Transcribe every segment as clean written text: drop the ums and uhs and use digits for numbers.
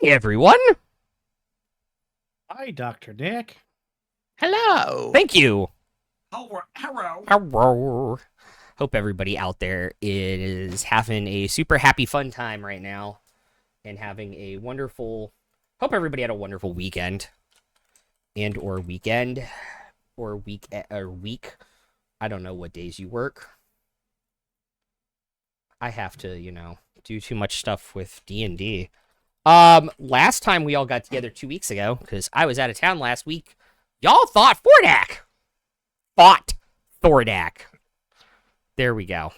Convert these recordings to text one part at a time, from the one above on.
Hi, everyone. Hi, Dr. Nick. Hello. Thank you. Hello. Hello. Hope everybody out there is having a super happy fun time right now and having a wonderful. Hope everybody had a wonderful weekend or week. I don't know what days you work. I have to, do too much stuff with D&D. Last time we all got together 2 weeks ago, because I was out of town last week, y'all fought Thordak. There we go.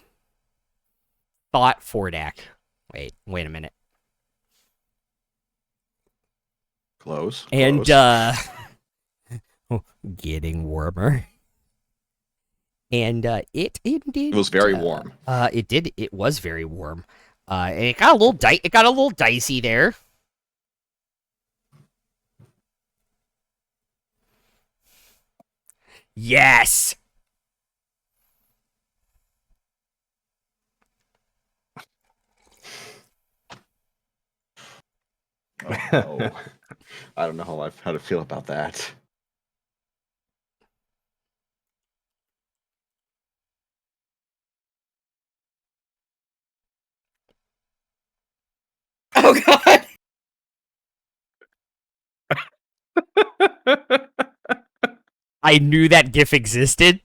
Thought Fordak. Wait a minute. Close. And, getting warmer. And, it indeed. It was very warm. It was very warm. And it got a little dicey there. Yes. Oh, I don't know how to feel about that. Oh God! I knew that GIF existed.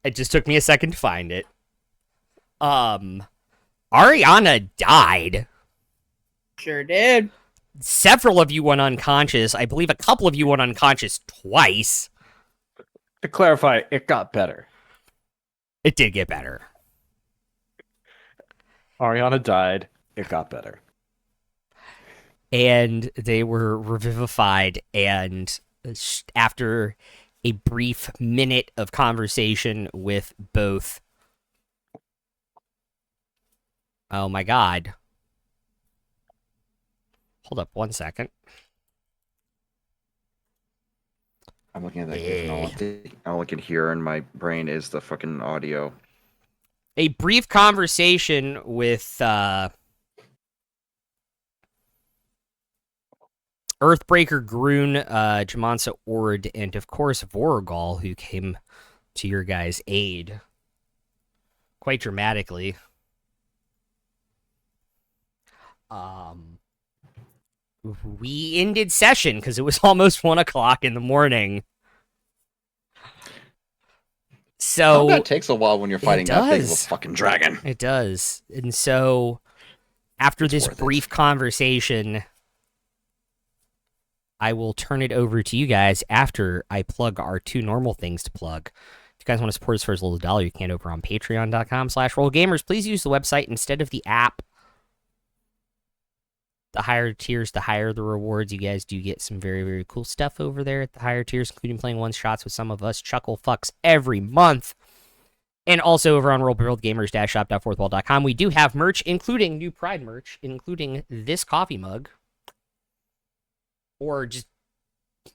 It just took me a second to find it. Ariana died. Sure did. Several of you went unconscious. I believe a couple of you went unconscious twice. To clarify, it got better. It did get better. Ariana died. It got better. And they were revivified, and after a brief minute of conversation with both... Oh my god. Hold up 1 second. I'm looking at that GIF and all I can hear in my brain is the fucking audio. A brief conversation with Earthbreaker, Groon, Jamansa Ord, and of course Vorgal, who came to your guys' aid quite dramatically. We ended session because it was almost 1 o'clock in the morning. So that takes a while when you're fighting that big of a fucking dragon. It does. And so after this brief conversation, I will turn it over to you guys after I plug our 2 normal things to plug. If you guys want to support us for as little as $1, you can over on patreon.com/rollgamers. Please use the website instead of the app. The higher tiers, the higher the rewards. You guys do get some very, very cool stuff over there at the higher tiers, including playing one-shots with some of us chuckle fucks every month. And also over on rollworldgamers-shop.fourthwall.com, we do have merch, including new Pride merch, including this coffee mug. Or just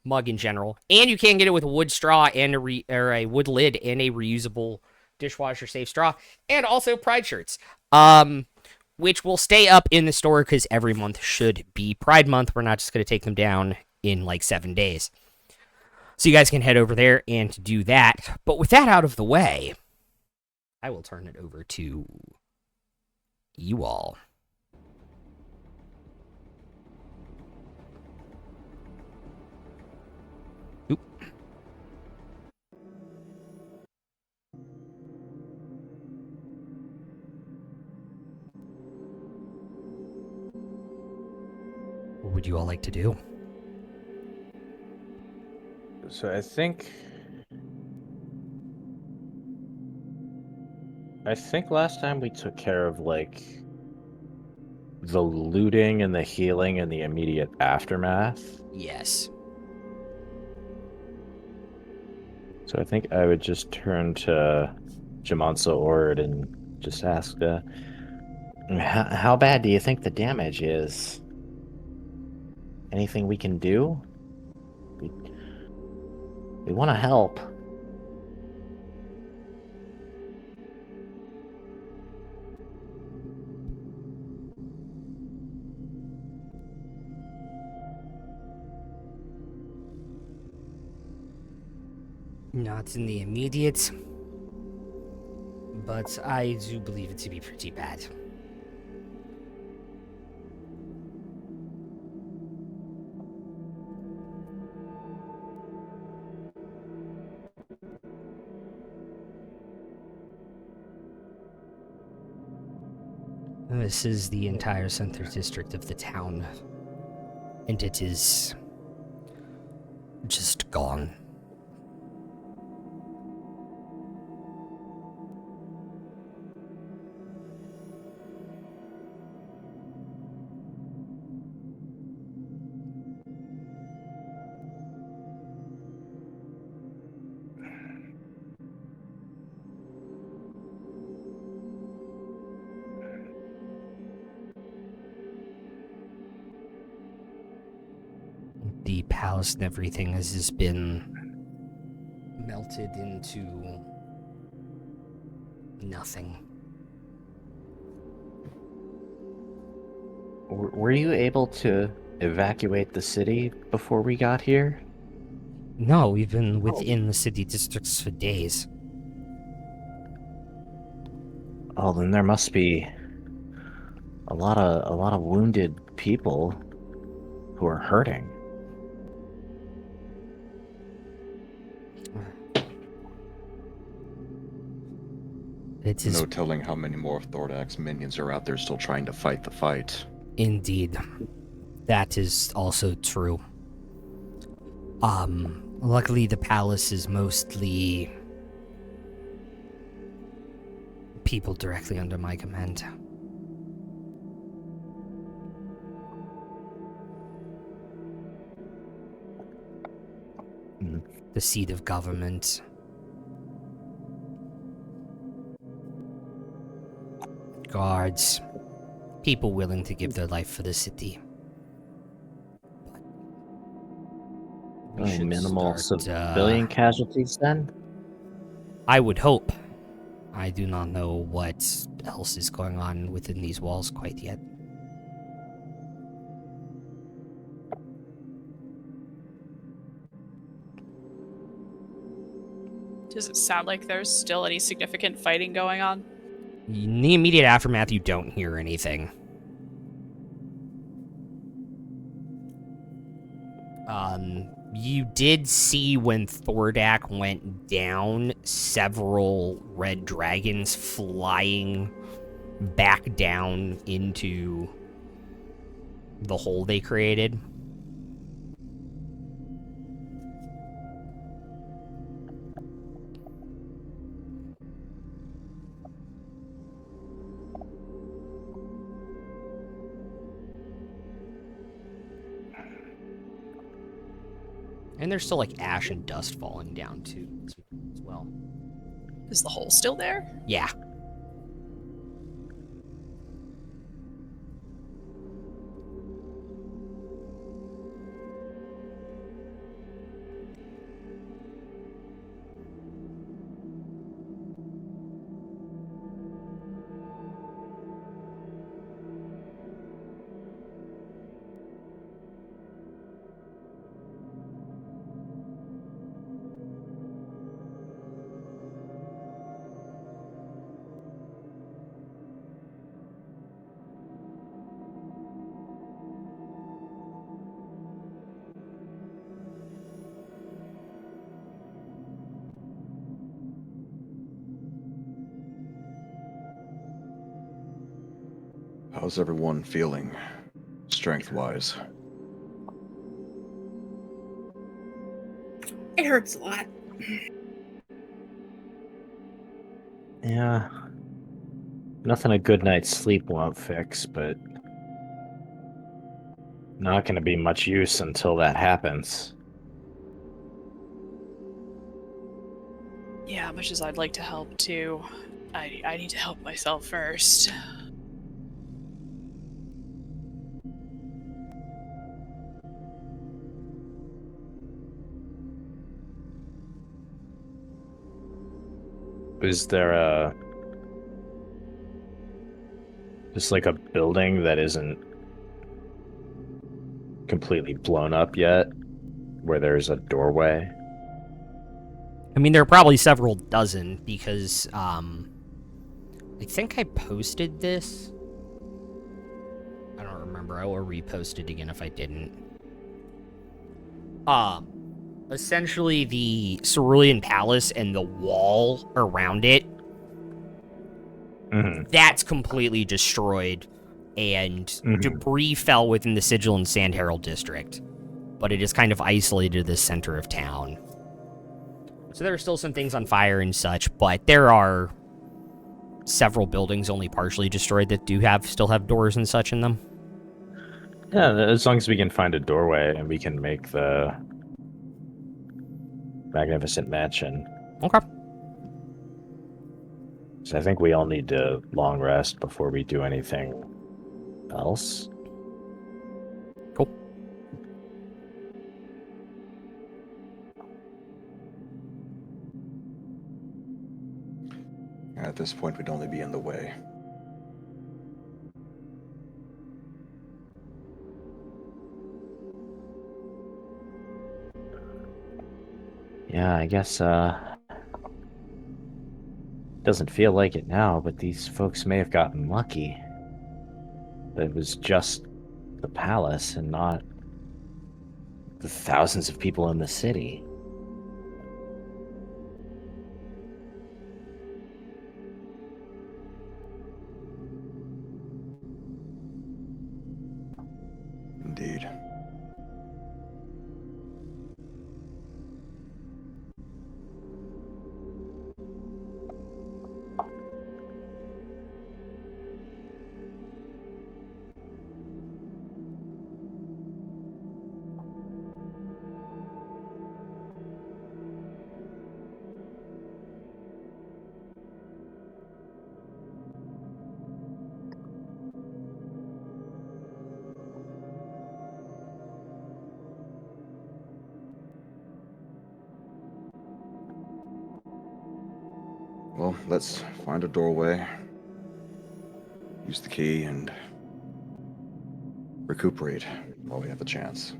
mug in general. And you can get it with a wood straw and a wood lid and a reusable dishwasher-safe straw. And also Pride shirts. Which will stay up in the store because every month should be Pride Month. We're not just going to take them down in like 7 days. So you guys can head over there and do that. But with that out of the way, I will turn it over to you all. Oop. What would you all like to do? So I think last time we took care of like the looting and the healing and the immediate aftermath. Yes. So I think I would just turn to Jamansa Ord and just ask, how bad do you think the damage is? Anything we can do? We want to help. Not in the immediate, but I do believe it to be pretty bad. This is the entire center district of the town, and it is just gone. The palace and everything has just been melted into nothing. Were you able to evacuate the city before we got here? No, we've been within the city districts for days. Oh, then there must be a lot of wounded people who are hurting. It is No telling how many more of Thordak's minions are out there still trying to fight the fight. indeed. That is also true. Luckily the palace is mostly people directly under my command. Mm. The seat of government. Guards. People willing to give their life for the city. We should Minimal start, civilian casualties then? I would hope. I do not know what else is going on within these walls quite yet. Does it sound like there's still any significant fighting going on? In the immediate aftermath, you don't hear anything. You did see when Thordak went down, several red dragons flying back down into the hole they created. And there's still like ash and dust falling down too as well. Is the hole still there? Yeah. How's everyone feeling, strength-wise? It hurts a lot. Yeah. Nothing a good night's sleep won't fix, but not going to be much use until that happens. Yeah, much as I'd like to help too, I need to help myself first. Is there just like a building that isn't completely blown up yet, where there's a doorway? I mean, there are probably several dozen because, I think I posted this. I don't remember. I will repost it again if I didn't. Essentially the Cerulean Palace and the wall around it, that's completely destroyed, and debris fell within the Sigil and Sand Herald district, but it is kind of isolated to the center of town. So there are still some things on fire and such, but there are several buildings only partially destroyed that do still have doors and such in them. Yeah, as long as we can find a doorway and we can make the Magnificent Mansion. Okay. So I think we all need to long rest before we do anything else. Cool. At this point, we'd only be in the way. Yeah, I guess, doesn't feel like it now, but these folks may have gotten lucky. That it was just the palace and not the thousands of people in the city. Indeed. Well, let's find a doorway, use the key, and recuperate while we have the chance.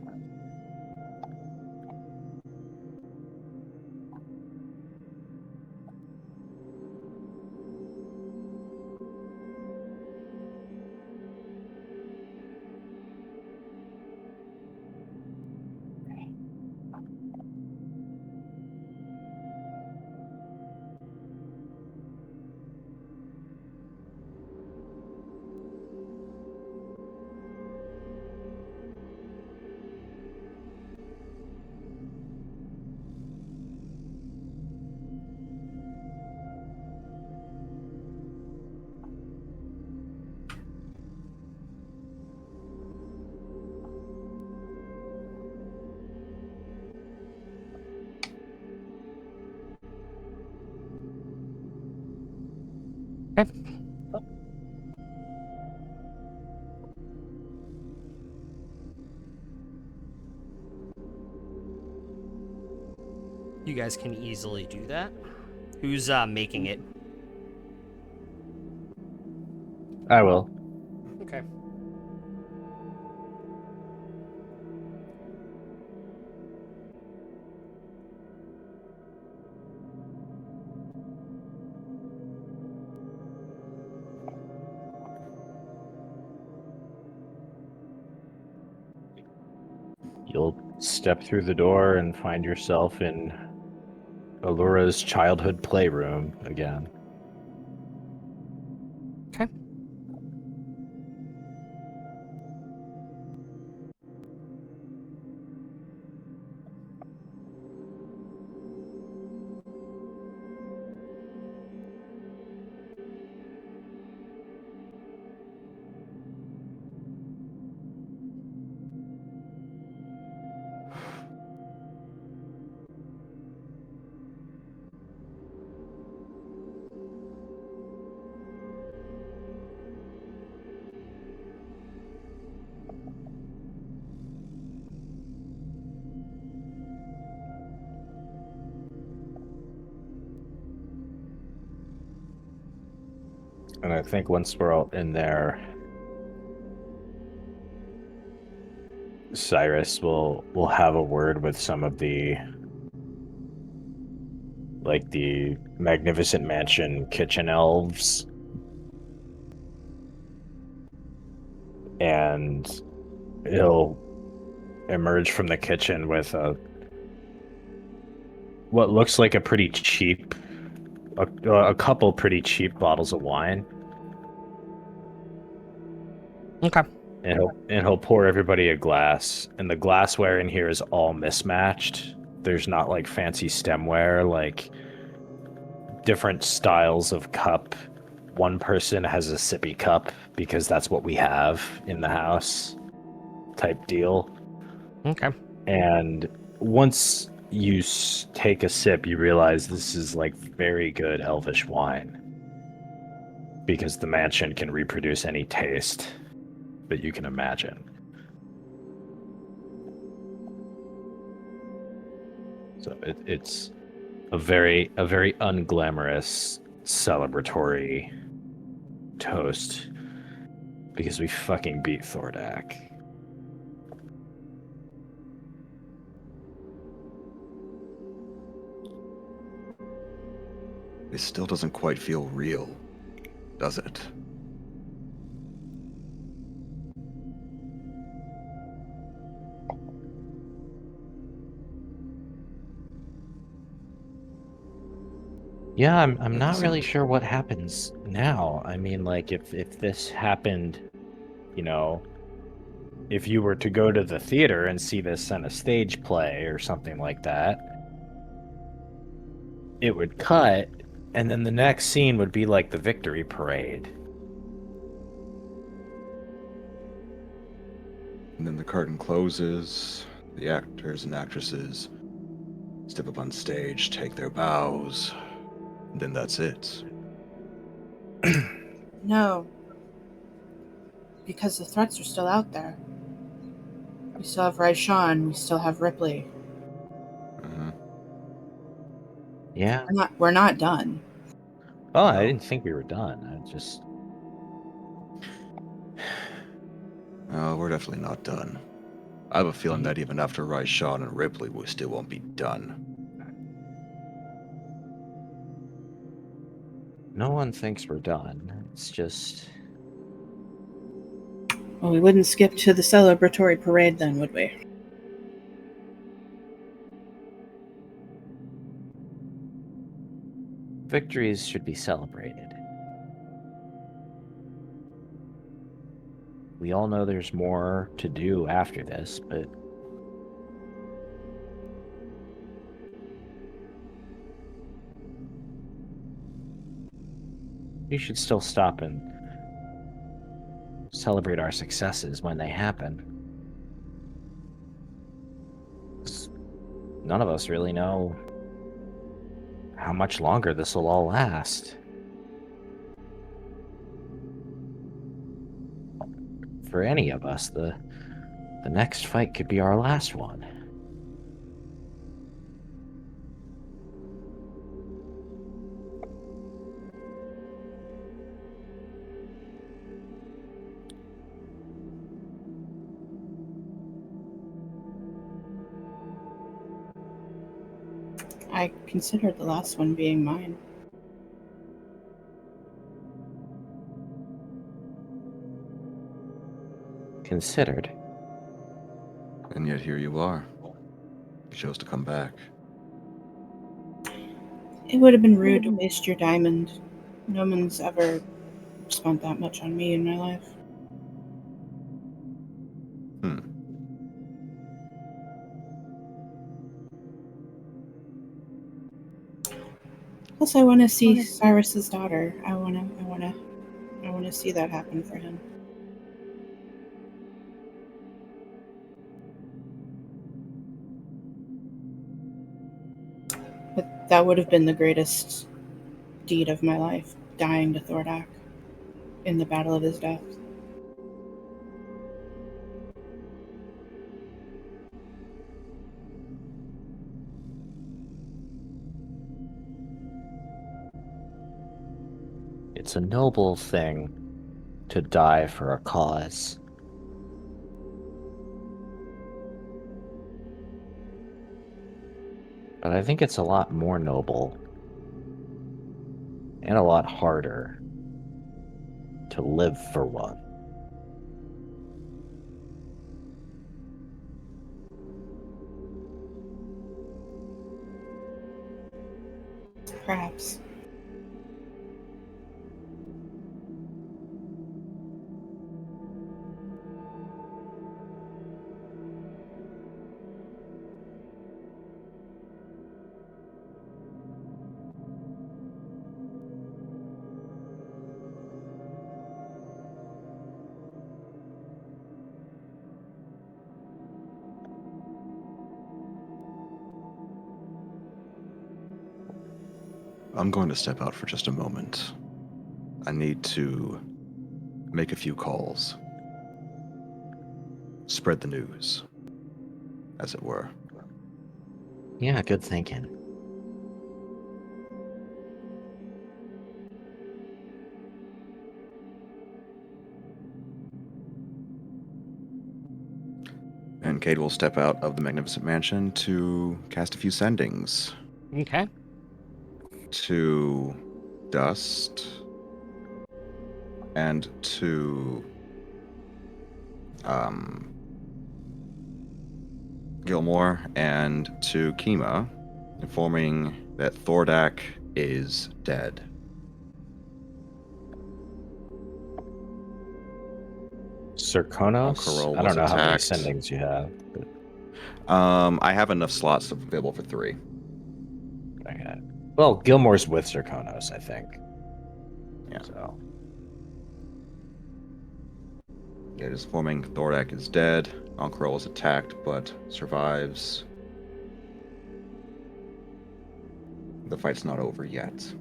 Okay. You guys can easily do that. Who's making it? I will. Okay. You'll step through the door and find yourself in Allura's childhood playroom again. Okay. And I think once we're all in there, Cyrus will have a word with some of the like the magnificent mansion kitchen elves. And he'll emerge from the kitchen with what looks like a pretty cheap, a couple pretty cheap bottles of wine. Okay. And he'll pour everybody a glass, and the glassware in here is all mismatched. There's not like fancy stemware, like different styles of cup. One person has a sippy cup because that's what we have in the house, type deal. Okay. And once you take a sip, you realize this is like very good elvish wine because the mansion can reproduce any taste that you can imagine. So it's a very unglamorous celebratory toast because we fucking beat Thordak. It still doesn't quite feel real, does it? Yeah, I'm It not doesn't. really sure what happens now. I mean, like if this happened, you know, if you were to go to the theater and see this on a stage play or something like that, it would cut, and then the next scene would be like the victory parade. And then the curtain closes. The actors and actresses step up on stage, take their bows. And then that's it. No. Because the threats are still out there. We still have Raishan, we still have Ripley. Uh-huh. Yeah. We're not done. Oh, I No. didn't think we were done. I just Oh, we're definitely not done. I have a feeling Mhm. that even after Raishan and Ripley, we still won't be done. no one thinks we're done. It's just Well, we wouldn't skip to the celebratory parade then, would we? victories should be celebrated. We all know there's more to do after this, but we should still stop and celebrate our successes when they happen. 'Cause none of us really know how much longer this will all last. For any of us, the next fight could be our last one. I considered the last one being mine. Considered. And yet here you are. You chose to come back. It would have been rude to waste your diamond. No one's ever spent that much on me in my life. Hmm. Plus, I want to see Cyrus's daughter. I want to see that happen for him. But that would have been the greatest deed of my life, dying to Thordak in the battle of his death. It's a noble thing to die for a cause. But I think it's a lot more noble and a lot harder to live for one. Perhaps. I'm going to step out for just a moment. I need to make a few calls. Spread the news, as it were. Yeah, good thinking. And Cade will step out of the magnificent mansion to cast a few sendings Okay. to Dust and to Gilmore and to Kima, informing that Thordak is dead. Serkonos? Alcarol I was don't know how many attacked. sendings you have. But... I have enough slots available for 3. Okay. Well, Gilmore's with Serkonos, I think. Yeah. So. It is informing Thordak is dead. Alcarol is attacked, but survives. The fight's not over yet.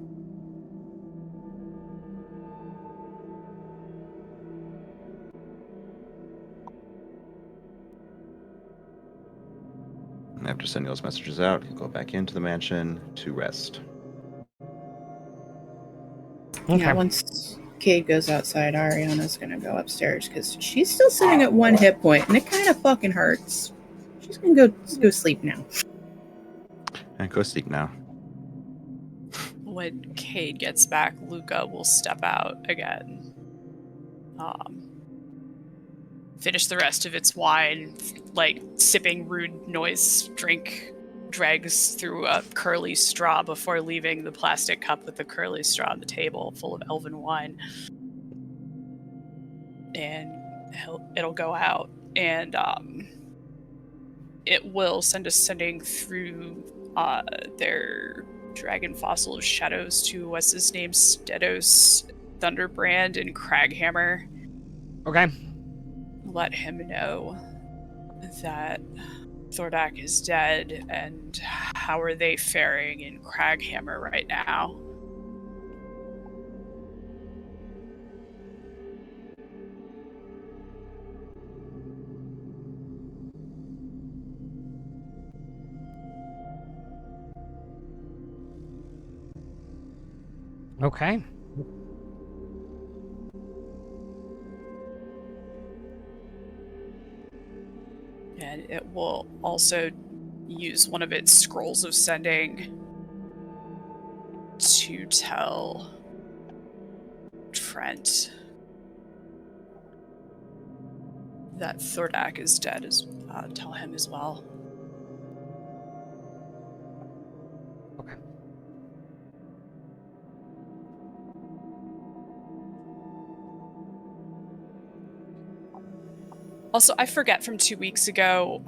And after sending those messages out, he'll go back into the mansion to rest. Okay. Yeah, once Cade goes outside, Ariana's gonna go upstairs because she's still sitting at 1 hit point, and it kind of fucking hurts. She's gonna go sleep now. And go sleep now. When Cade gets back, Luca will step out again. Finish the rest of its wine, like sipping rude noise drink, drags through a curly straw before leaving the plastic cup with the curly straw on the table full of elven wine. And it'll go out, and it will send a sending through their dragon fossil of shadows to what's his name, Stedos, Thunderbrand, and Craghammer. Okay. Let him know that Thordak is dead, and how are they faring in Craghammer right now? Okay. And it will also use one of its scrolls of sending to tell Trent that Thordak is dead. Tell him as well. Okay. Also, I forget from 2 weeks ago,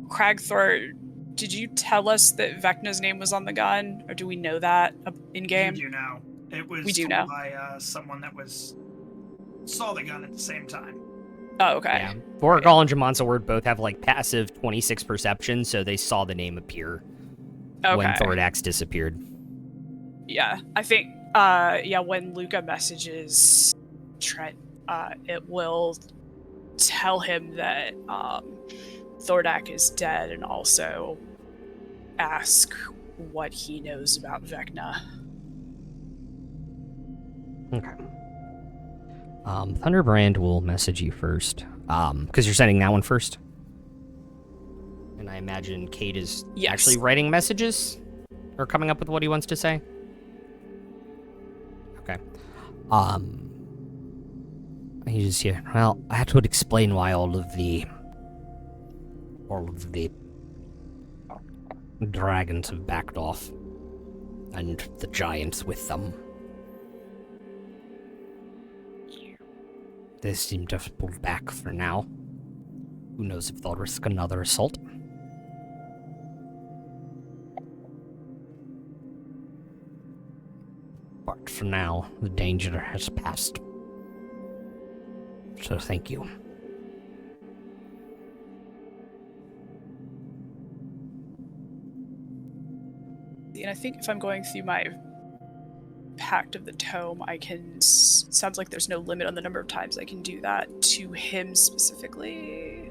Cragthor, did you tell us that Vecna's name was on the gun? Or do we know that in-game? You do know. It was We do told know. by someone that saw the gun at the same time. Oh, okay. Yeah. Vorgal and Jamonsa Word both have like passive 26 perception, so they saw the name appear when Okay. Thordax disappeared. Yeah, I think, when Luca messages Trent, it will tell him that Thordak is dead, and also ask what he knows about Vecna. Okay. Thunderbrand will message you first, because you're sending that one first. And I imagine Cade is Yes. actually writing messages, or coming up with what he wants to say. He's here. Well, that would explain why all of the dragons have backed off. And the giants with them. They seem to have pulled back for now. Who knows if they'll risk another assault. But for now, the danger has passed. So thank you. And I think if I'm going through my Pact of the Tome, I can... Sounds like there's no limit on the number of times I can do that to him specifically.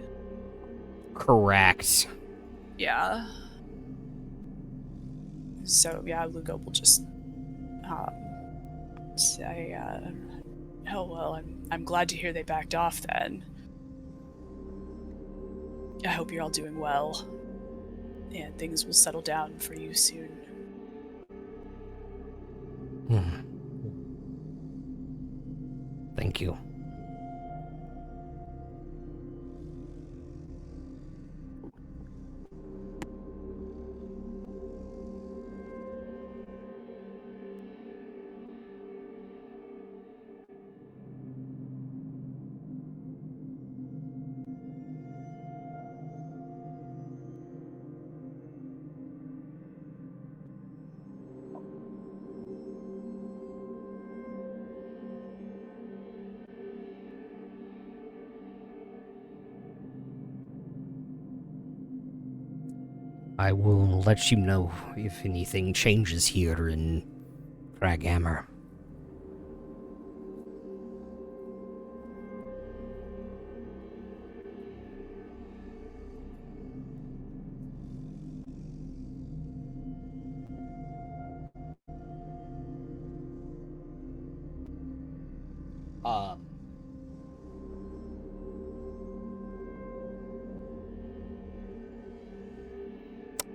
Correct. Yeah. So, yeah, Lugo will just say, oh, well, I'm glad to hear they backed off then. I hope you're all doing well. And things will settle down for you soon. Thank you. I will let you know if anything changes here in Craghammer.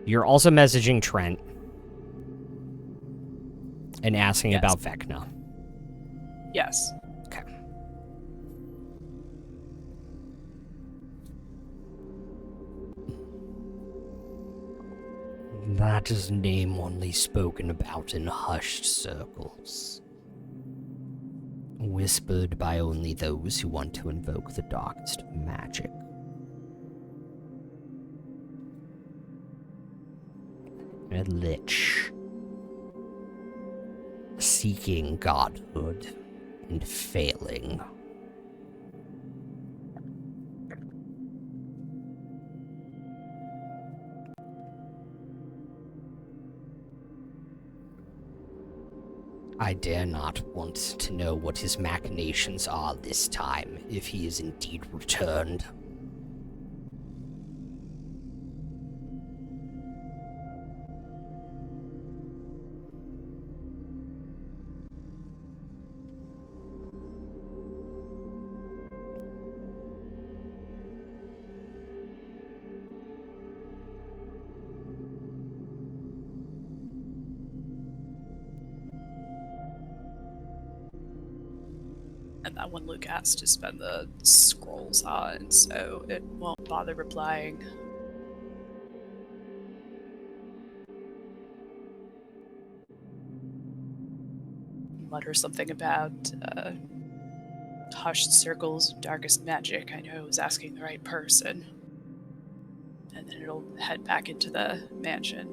You're also messaging Trent and asking Yes. about Vecna. Yes. Okay. That is a name only spoken about in hushed circles. Whispered by only those who want to invoke the darkest magic. A lich. Seeking godhood and failing. I dare not want to know what his machinations are this time, if he is indeed returned. And that one Luke has to spend the scrolls on, so it won't bother replying. Mutter something about hushed circles, darkest magic. I know I was asking the right person. And then it'll head back into the mansion.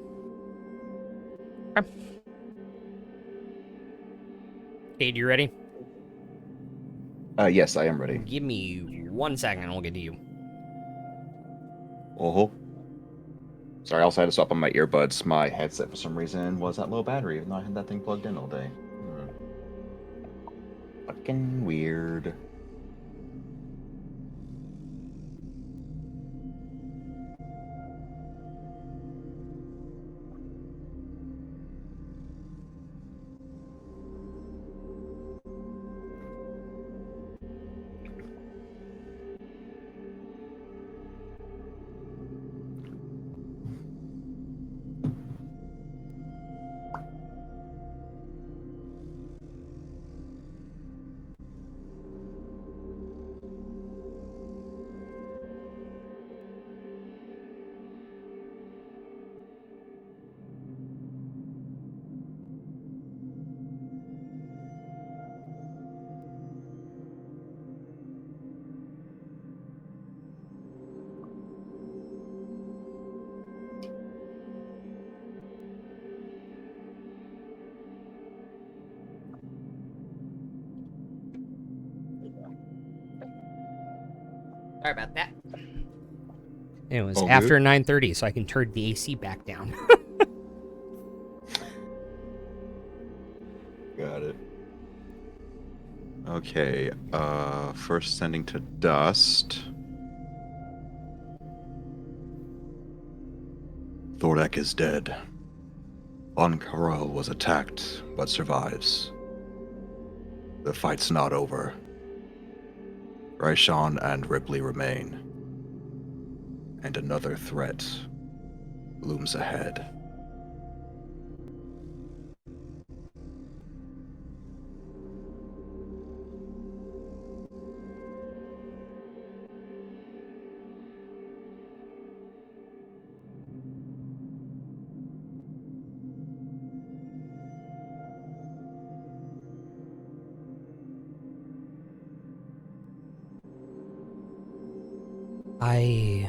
Cade, you ready? Yes, I am ready. Give me 1 second and I'll get to you. Oh. Sorry, I also had to swap on my earbuds. My headset, for some reason, was at low battery, even though I had that thing plugged in all day. Fucking weird. Sorry about that. It was All good? after 9:30, so I can turn the AC back down. Got it. Okay, first sending to Dust. Thordek is dead. Ank'Harel was attacked, but survives. The fight's not over. Raishan and Ripley remain. And another threat looms ahead. I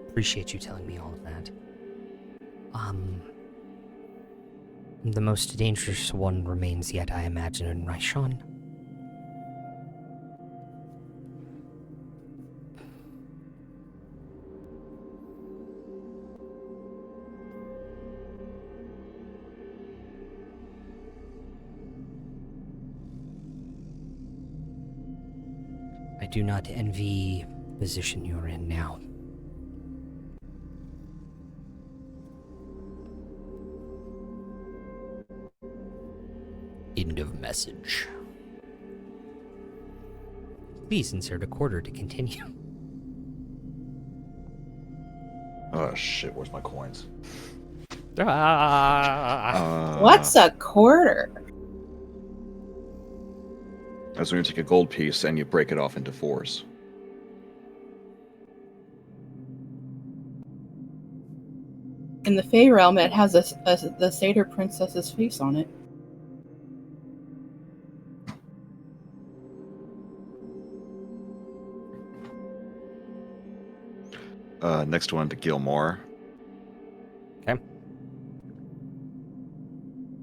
appreciate you telling me all of that. The most dangerous one remains yet, I imagine, in Raishan. I do not envy the position you're in now. End of message. Please insert a quarter to continue. Oh shit, where's my coins? What's a quarter? That's when you take a gold piece and you break it off into fours. In the Fey realm, it has the satyr princess's face on it. Next one to Gilmore. Okay.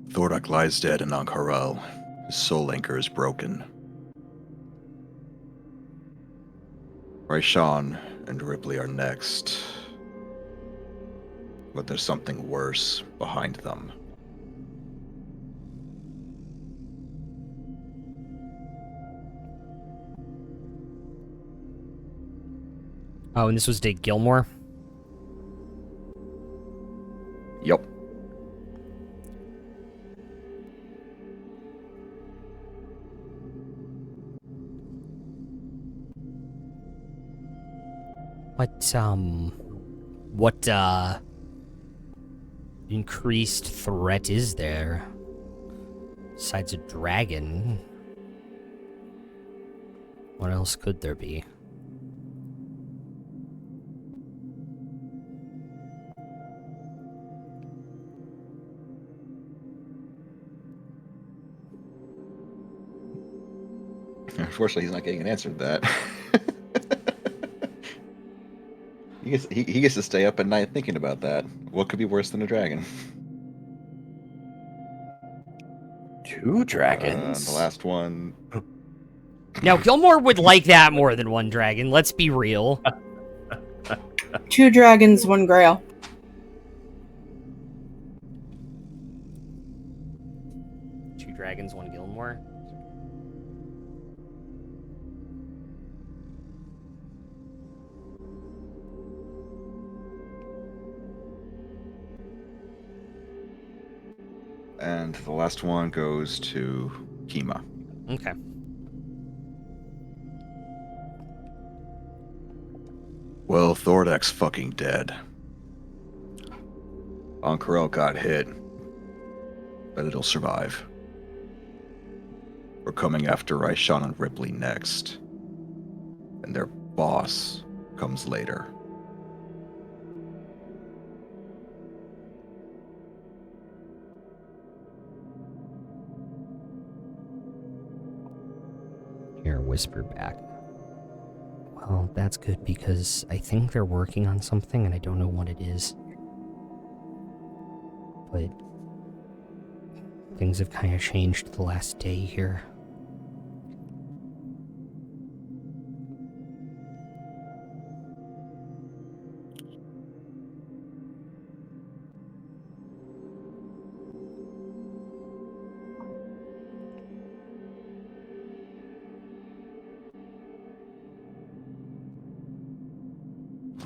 Thordek lies dead in Ank'Harel. His soul anchor is broken. Raishan and Ripley are next. But there's something worse behind them. Oh, and this was Dick Gilmore? Yep. What increased threat is there? Besides a dragon? What else could there be? Unfortunately, he's not getting an answer to that. He gets to stay up at night thinking about that. What could be worse than a dragon? Two dragons? The last one. Now, Gilmore would like that more than one dragon, let's be real. 2 dragons, 1 grail. Two dragons, one Gilmore. And the last one goes to Kima. Okay. Well, Thordek's fucking dead. Ank'Harel got hit, but it'll survive. We're coming after Raishan and Ripley next. And their boss comes later. Here, whisper back. Well, that's good because I think they're working on something and I don't know what it is. But things have kind of changed the last day here.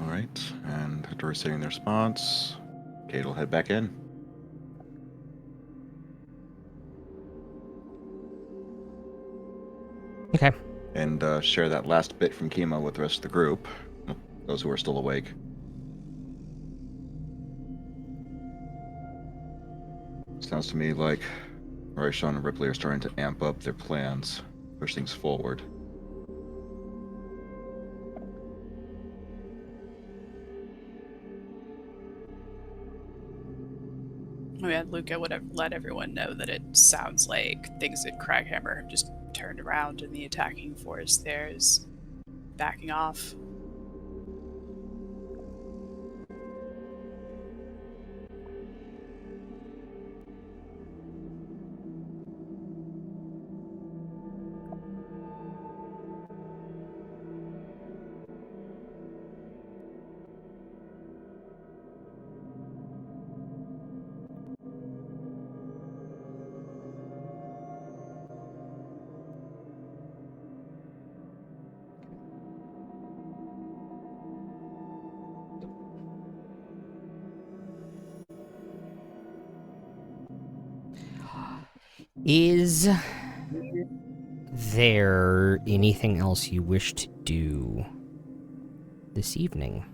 All right, and after receiving the response, Kate will head back in. Okay. And share that last bit from Kima with the rest of the group, those who are still awake. Sounds to me like Raishan and Ripley are starting to amp up their plans, push things forward. Luca would have let everyone know that it sounds like things at Craghammer have just turned around and the attacking force there is backing off. Is there anything else you wish to do this evening?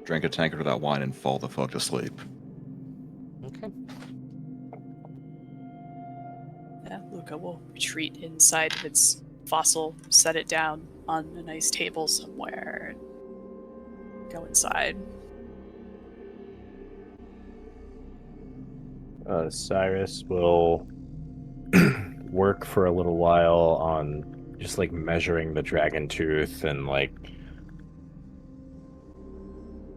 Drink a tankard of that wine and fall the fuck asleep. Okay. Yeah, Luca will retreat inside of its fossil, set it down on a nice table somewhere, and go inside. Cyrus will work for a little while on just like measuring the dragon tooth and like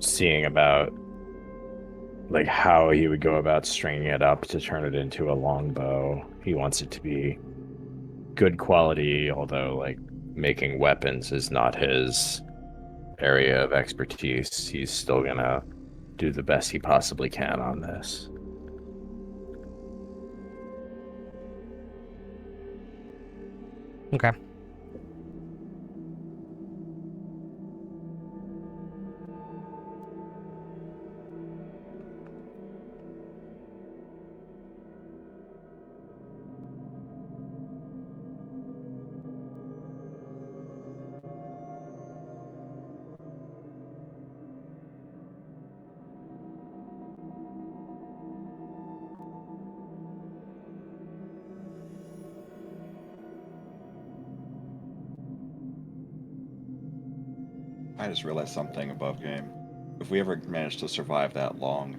seeing about like how he would go about stringing it up to turn it into a longbow. He wants it to be good quality, although like making weapons is not his area of expertise. He's still gonna do the best he possibly can on this. Okay. I just realized something above game. If we ever manage to survive that long,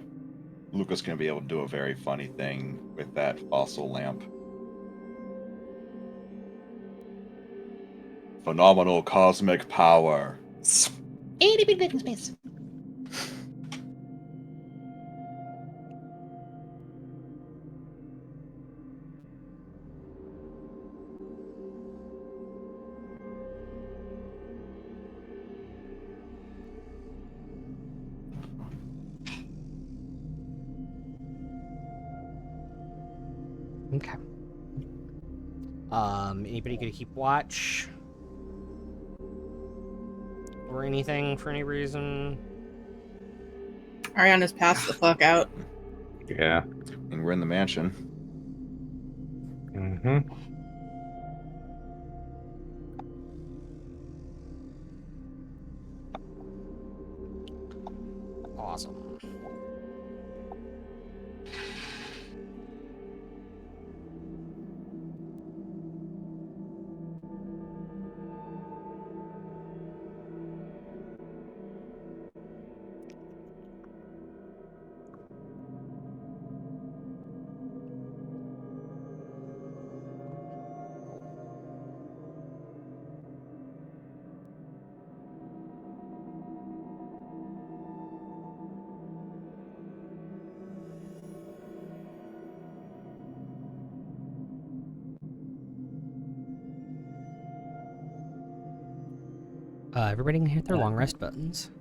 Luca's gonna be able to do a very funny thing with that fossil lamp. Phenomenal cosmic power. Itty bitty bit in space. Okay. Anybody gonna keep watch? Or anything for any reason? Ariana's passed the fuck out. Yeah. And we're in the mansion. Mm-hmm. Awesome. Everybody can hit their long rest buttons.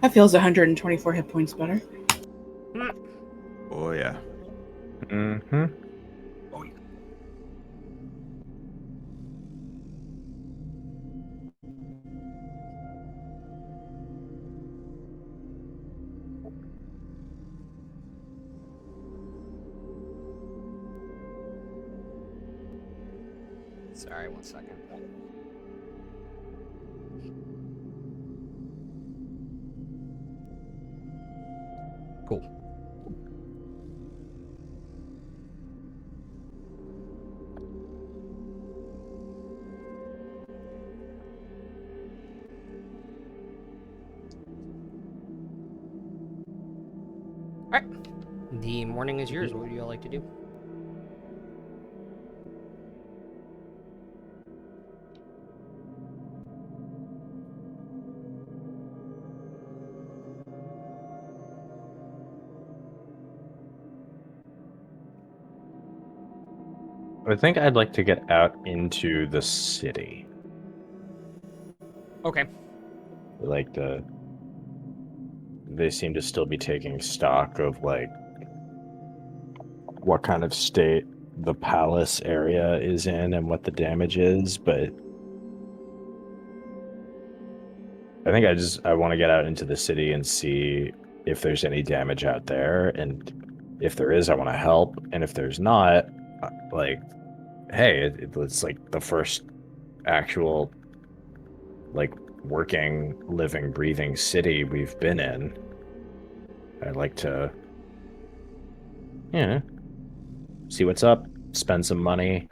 That feels 124 hit points better. Oh yeah. Mm-hmm. Oh, yeah. Sorry, 1 second. Cool. All right. The morning is yours. What would you all like to do? I think I'd like to get out into the city. Okay. Like they seem to still be taking stock of like what kind of state the palace area is in and what the damage is, but I think I want to get out into the city and see if there's any damage out there, and if there is, I want to help, and if there's not, like, hey, it's like the first actual, like, working, living, breathing city we've been in. I'd like to, you know, see what's up, spend some money,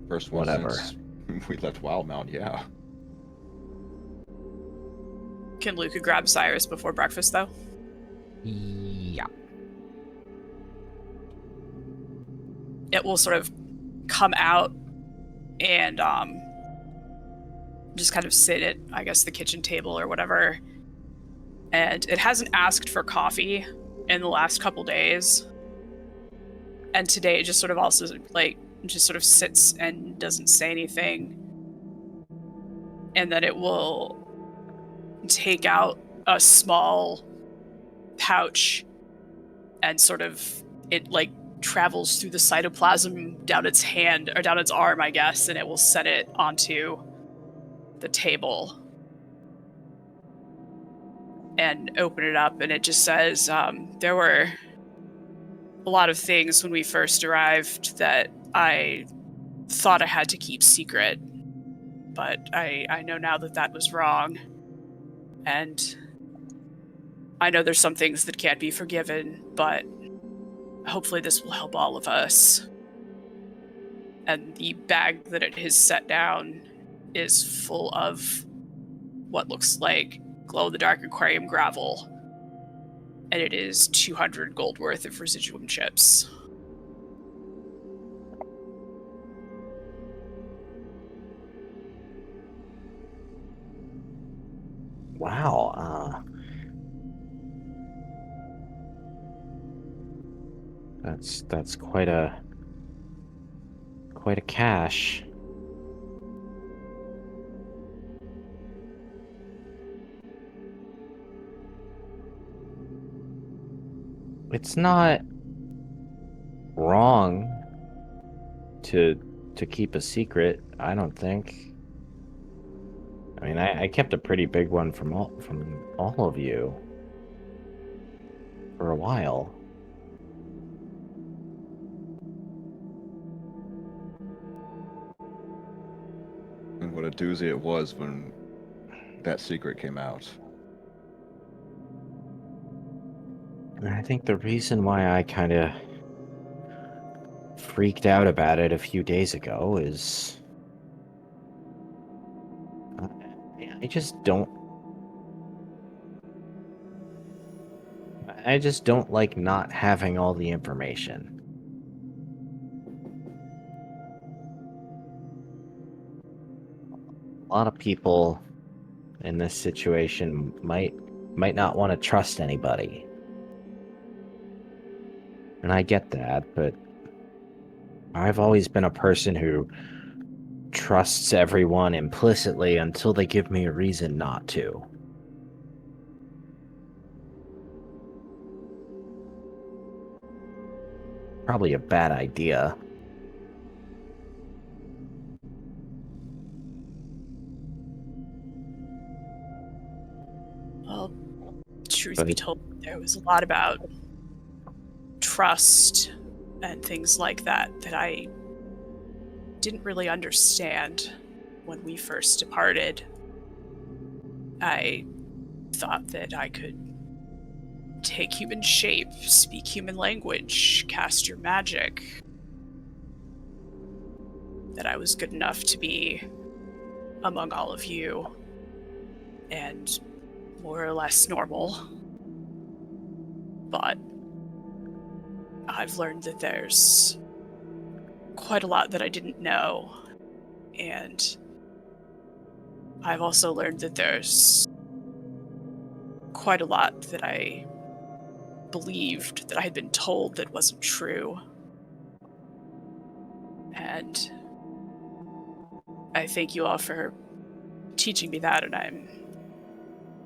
First one whatever. since we left Wildmount, yeah. Can Luca grab Cyrus before breakfast, though? Yeah. It will sort of come out and just kind of sit at, I guess, the kitchen table or whatever. And it hasn't asked for coffee in the last couple days. And today it just sort of also, like, just sort of sits and doesn't say anything. And then it will take out a small pouch and sort of, it, like, travels through the cytoplasm down its hand, or down its arm, I guess, and it will set it onto the table and open it up, and it just says, there were a lot of things when we first arrived that I thought I had to keep secret, but I know now that that was wrong, and I know there's some things that can't be forgiven, but hopefully this will help all of us. And the bag that it has set down is full of what looks like glow-in-the-dark aquarium gravel, and it is 200 gold worth of residuum chips. Wow, that's quite a cache. It's not wrong to keep a secret, I don't think. I mean, I kept a pretty big one from all of you for a while. And what a doozy it was when that secret came out. And I think the reason why I kind of freaked out about it a few days ago is I just don't like not having all the information. A lot of people in this situation might not want to trust anybody. And I get that, but I've always been a person who trusts everyone implicitly until they give me a reason not to. Probably a bad idea. Well, truth be But told, there was a lot about trust and things like that that I didn't really understand when we first departed. I thought that I could take human shape, speak human language, cast your magic. That I was good enough to be among all of you and more or less normal. But I've learned that there's quite a lot that I didn't know. And I've also learned that there's quite a lot that I believed that I had been told that wasn't true. And I thank you all for teaching me that, and I'm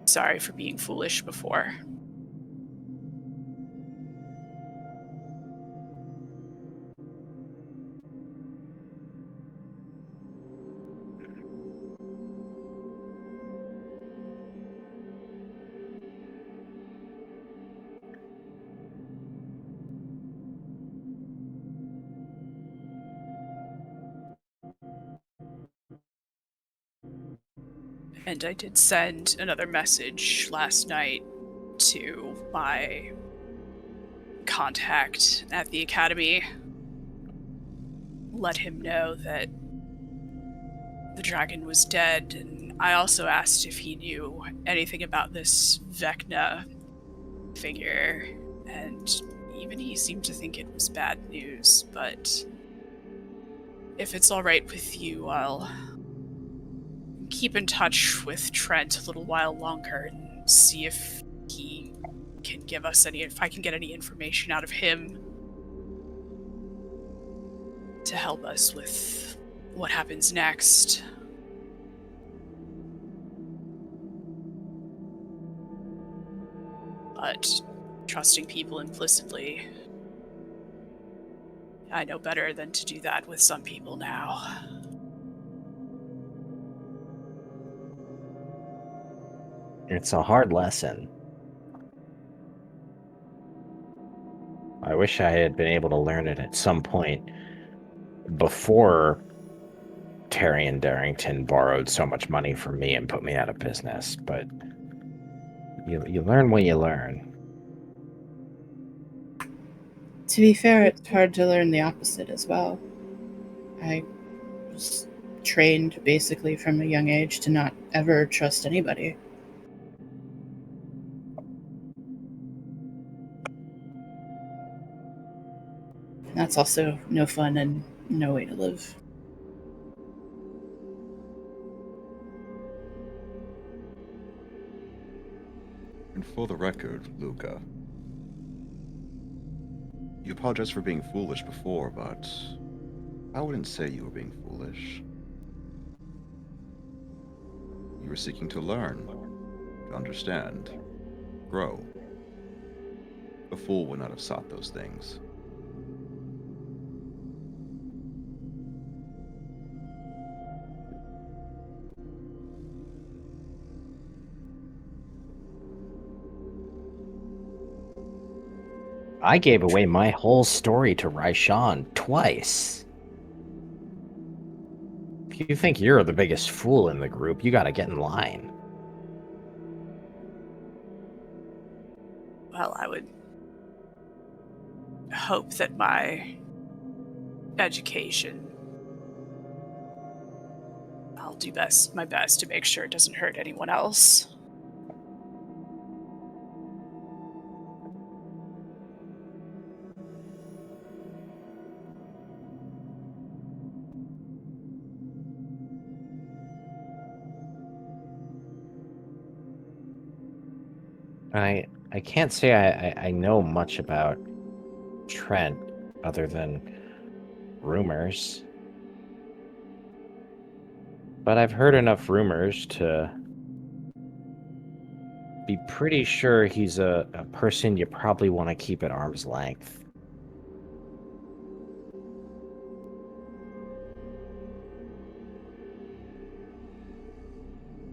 sorry for being foolish before. And I did send another message last night to my contact at the academy. Let him know that the dragon was dead, and I also asked if he knew anything about this Vecna figure, and even he seemed to think it was bad news, but if it's alright with you, I'll keep in touch with Trent a little while longer and see if he can give us if I can get any information out of him to help us with what happens next. But trusting people implicitly, I know better than to do that with some people now. it's a hard lesson. I wish I had been able to learn it at some point before Terry and Darrington borrowed so much money from me and put me out of business, but you learn what you learn. To be fair, it's hard to learn the opposite as well. I was trained basically from a young age to not ever trust anybody. And that's also no fun and no way to live. And for the record, Luca, you apologized for being foolish before, but I wouldn't say you were being foolish. You were seeking to learn, to understand, grow. A fool would not have sought those things. I gave away my whole story to Raishan twice. If you think you're the biggest fool in the group, you gotta get in line. Well, I would hope that my education, I'll do my best to make sure it doesn't hurt anyone else. I can't say I know much about Trent other than rumors. but I've heard enough rumors to be pretty sure he's a person you probably want to keep at arm's length.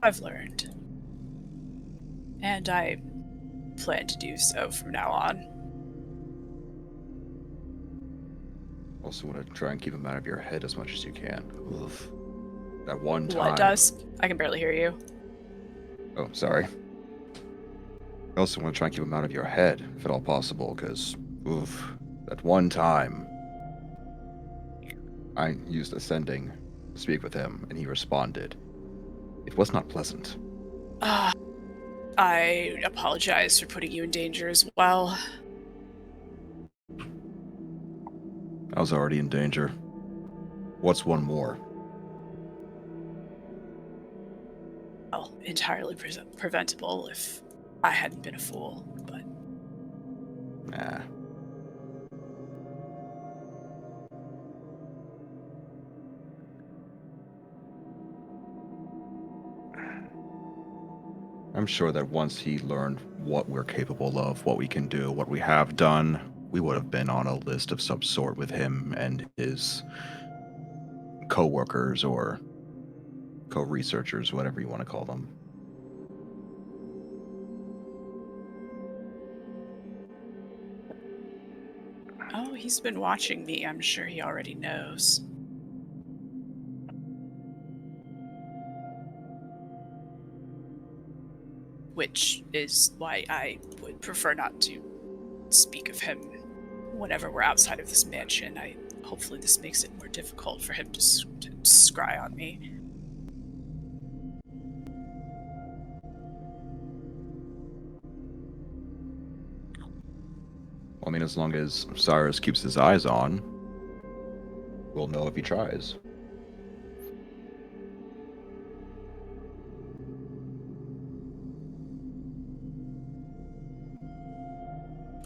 I've learned. And I plan to do so from now on. Also want to try and keep him out of your head as much as you can. Oof. That one time. What, Dusk? I can barely hear you. Oh, sorry. I also want to try and keep him out of your head, if at all possible, because, oof, that one time I used Ascending to speak with him, and he responded. It was not pleasant. I apologize for putting you in danger as well. I was already in danger. What's one more? Well, entirely preventable if I hadn't been a fool, but... Nah. I'm sure that once he learned what we're capable of, what we can do, what we have done, we would have been on a list of some sort with him and his co-workers or co-researchers, whatever you want to call them. Oh, he's been watching me. I'm sure he already knows. Which is why I would prefer not to speak of him whenever we're outside of this mansion. Hopefully this makes it more difficult for him to scry on me. Well, I mean, as long as Cyrus keeps his eyes on, we'll know if he tries.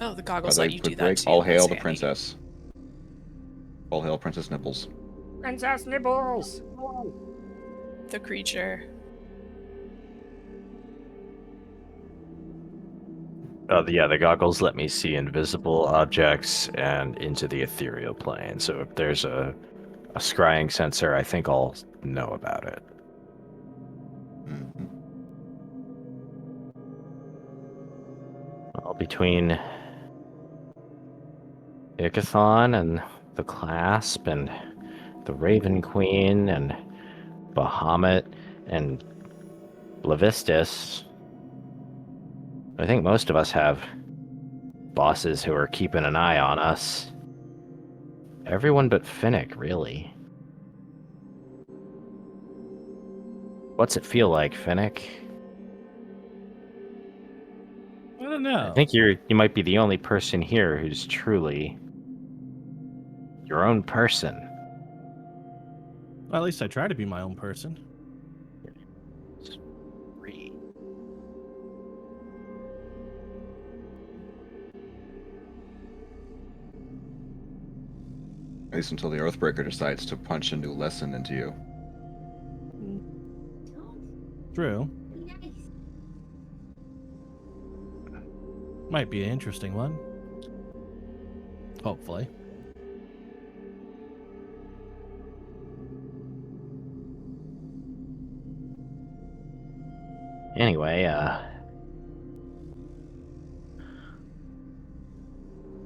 Oh, the By goggles the way, let you do quick that break. too. All hail That's the handy. princess. All hail Princess Nipples. Princess Nibbles! The creature. Yeah, the goggles let me see invisible objects and into the ethereal plane. So if there's a scrying sensor, I think I'll know about it. Mm-hmm. Well, between Ikathon and the Clasp and the Raven Queen and Bahamut and Levistus, I think most of us have bosses who are keeping an eye on us. Everyone but Finnick, really. What's it feel like, Finnick? I don't know. I think you might be the only person here who's truly your own person. Well, at least I try to be my own person. It's free. At least until the Earthbreaker decides to punch a new lesson into you. True. Might be an interesting one. Hopefully. Anyway,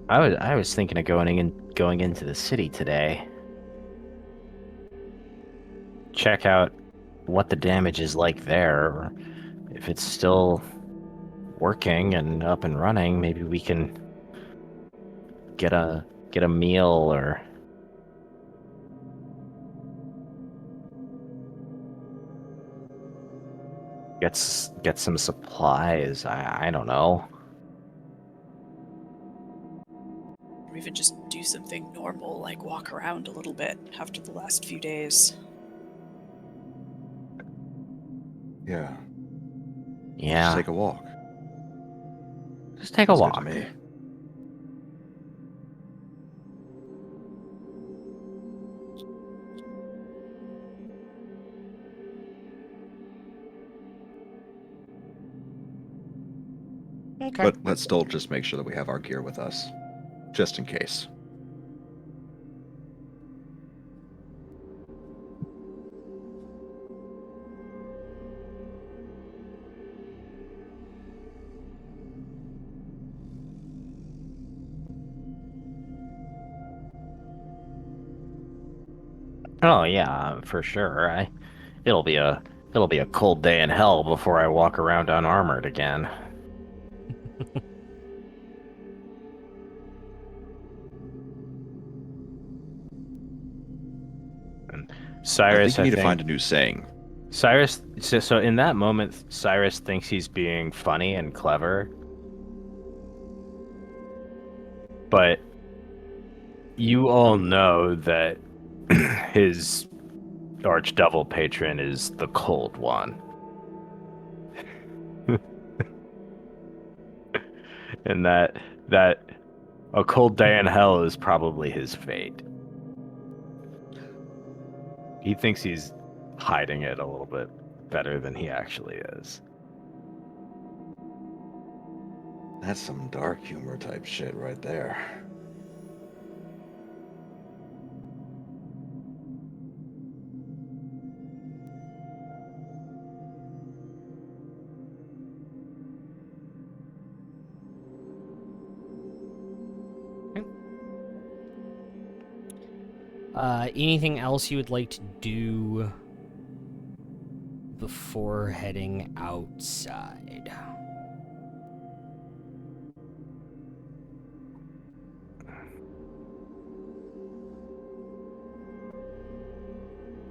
I was thinking of going into the city today. Check out what the damage is like there, or if it's still working and up and running. Maybe we can get a meal or get some supplies. I don't know. Or even just do something normal, like walk around a little bit after the last few days. Yeah. Yeah, Just take a walk. just take a Sounds good to walk. me. Okay. But let's still just make sure that we have our gear with us, just in case. Oh yeah, for sure. It'll be a cold day in hell before I walk around unarmored again. And I Cyrus, think you need to find a new saying. Cyrus. So in that moment, Cyrus thinks he's being funny and clever, but you all know that his archdevil patron is the cold one. And that a cold day in hell is probably his fate. He thinks he's hiding it a little bit better than he actually is. That's some dark humor type shit right there. Anything else you would like to do before heading outside?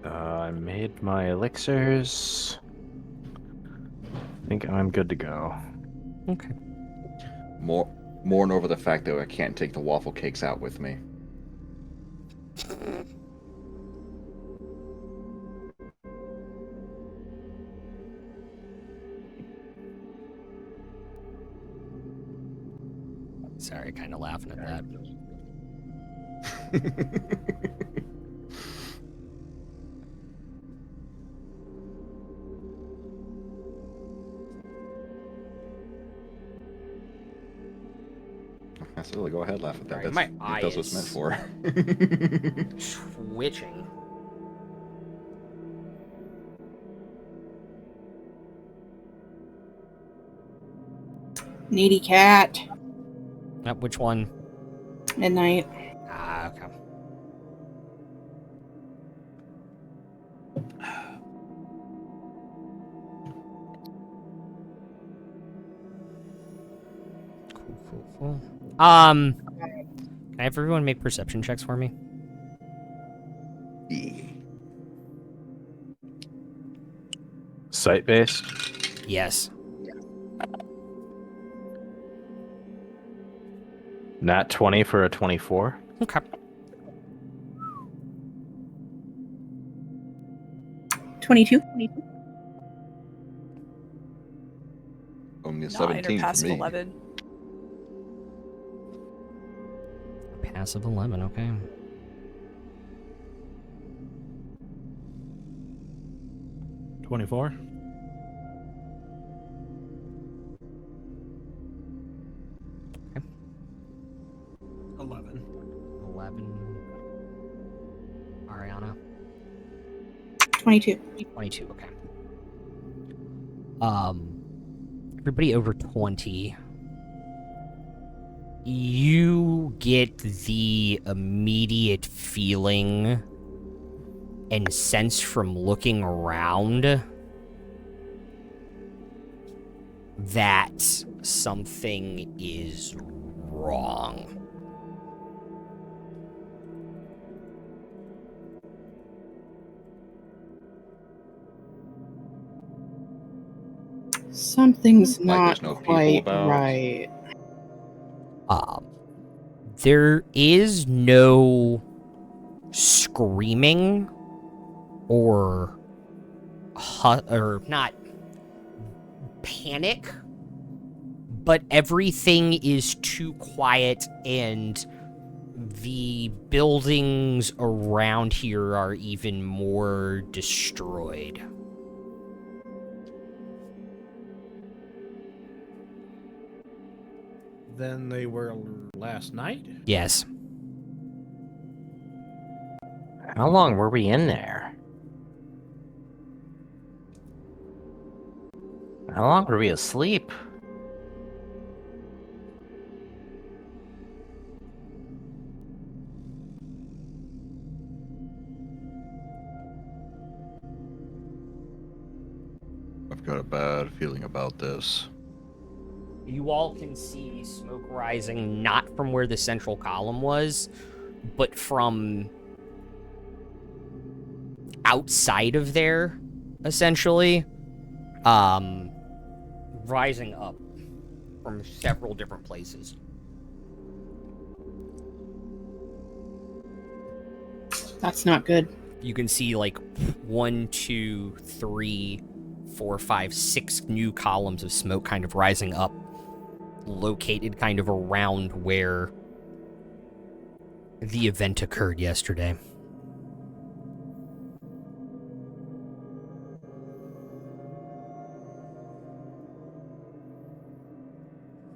I made my elixirs. I think I'm good to go. Okay. Mourn over the fact that I can't take the waffle cakes out with me. Sorry, kind of laughing at that. Absolutely, go ahead, laugh at that. Sorry, That's, my it eye does what it's meant is- for. Twitching. Needy cat. Which one? Midnight. Ah, okay. Cool. Can I have everyone make perception checks for me? Yeah. Sight based. Yes. Nat 20 for a 24. Okay. 22. Only a 9 or 17 for passive me. 11. Passive 11, okay. $24. 11. 11. Ariana. 22. 22, okay. Everybody over 20. You get the immediate feeling and sense from looking around that something is wrong. Something's Like not there's no people quite about? right. There is no screaming or not panic, but everything is too quiet and the buildings around here are even more destroyed. than they were last night? Yes. How long were we in there? How long were we asleep? I've got a bad feeling about this. You all can see smoke rising not from where the central column was, but from outside of there, essentially. Rising up from several different places. That's not good. You can see like 1, 2, 3, 4, 5, 6 new columns of smoke kind of rising up, located kind of around where the event occurred yesterday.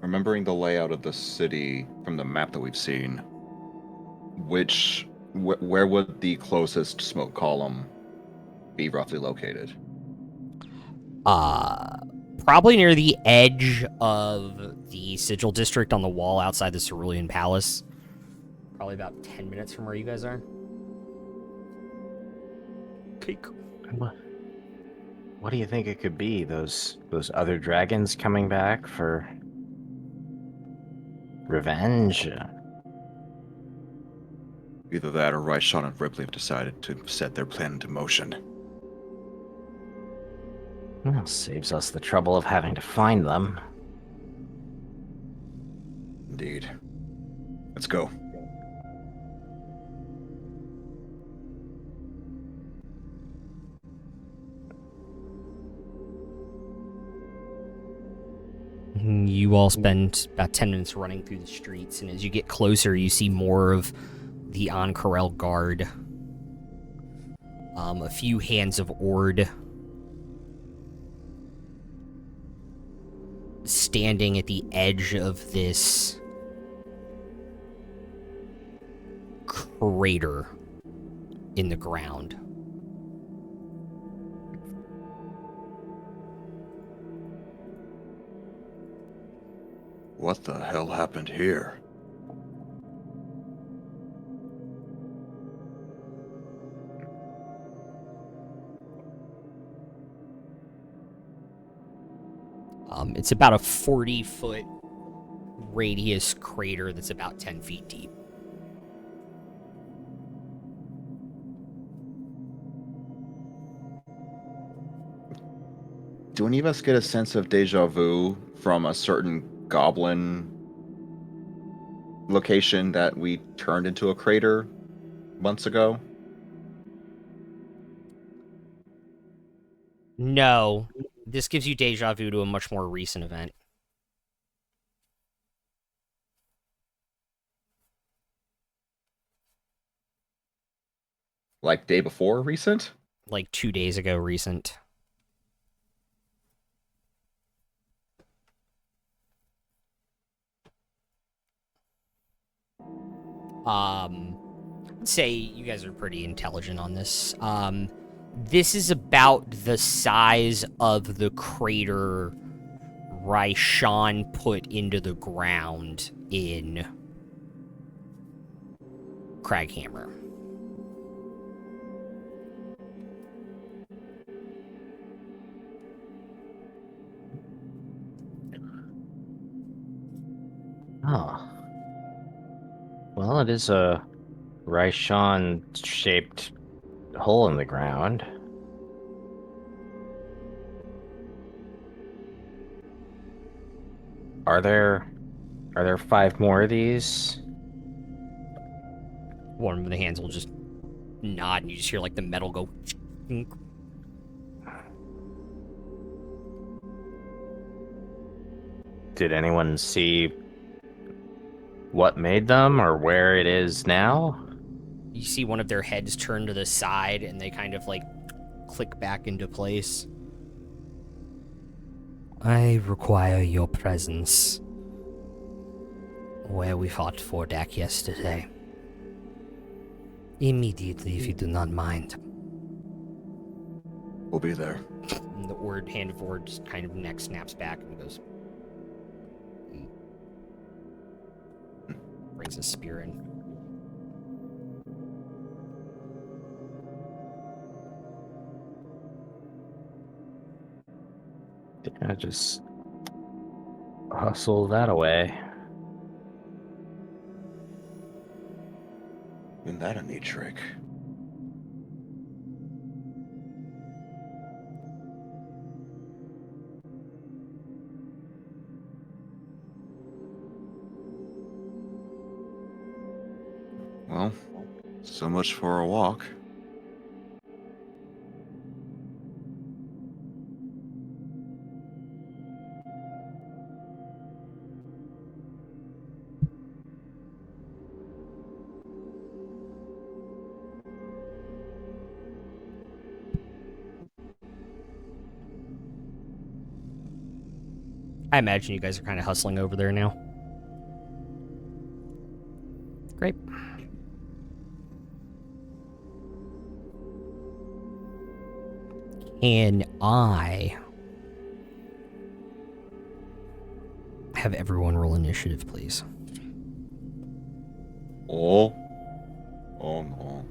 Remembering the layout of the city from the map that we've seen, where would the closest smoke column be roughly located? Probably near the edge of the Sigil District on the wall outside the Cerulean Palace. Probably about 10 minutes from where you guys are. Okay, cool. What do you think it could be? Those other dragons coming back for revenge? Either that or Raishan and Ripley have decided to set their plan into motion. Well, saves us the trouble of having to find them. Indeed. Let's go. You all spend about 10 minutes running through the streets, and as you get closer, you see more of the Ankarel guard. A few hands of Ord standing at the edge of this crater in the ground. What the hell happened here? It's about a 40-foot radius crater that's about 10 feet deep. Do any of us get a sense of deja vu from a certain goblin location that we turned into a crater months ago? No. This gives you deja vu to a much more recent event. Like day before recent? Like 2 days ago recent. I'd say you guys are pretty intelligent on this. This is about the size of the crater Raishan put into the ground in Craghammer. Oh. Well, it is a Raishan-shaped hole in the ground. Are there 5 more of these? One of the hands will just nod, and you just hear like the metal go. Did anyone see what made them or where it is now? You see one of their heads turn to the side, and they kind of like click back into place. I require your presence. where we fought Fordak yesterday. Immediately, if you do not mind. We'll be there. And the hand of Ord just kind of neck snaps back and goes. Brings his spear in. Yeah, just hustle that away. Isn't that a neat trick? Well, so much for a walk. I imagine you guys are kind of hustling over there now. Great. Can I have everyone roll initiative, please? Oh. Oh no.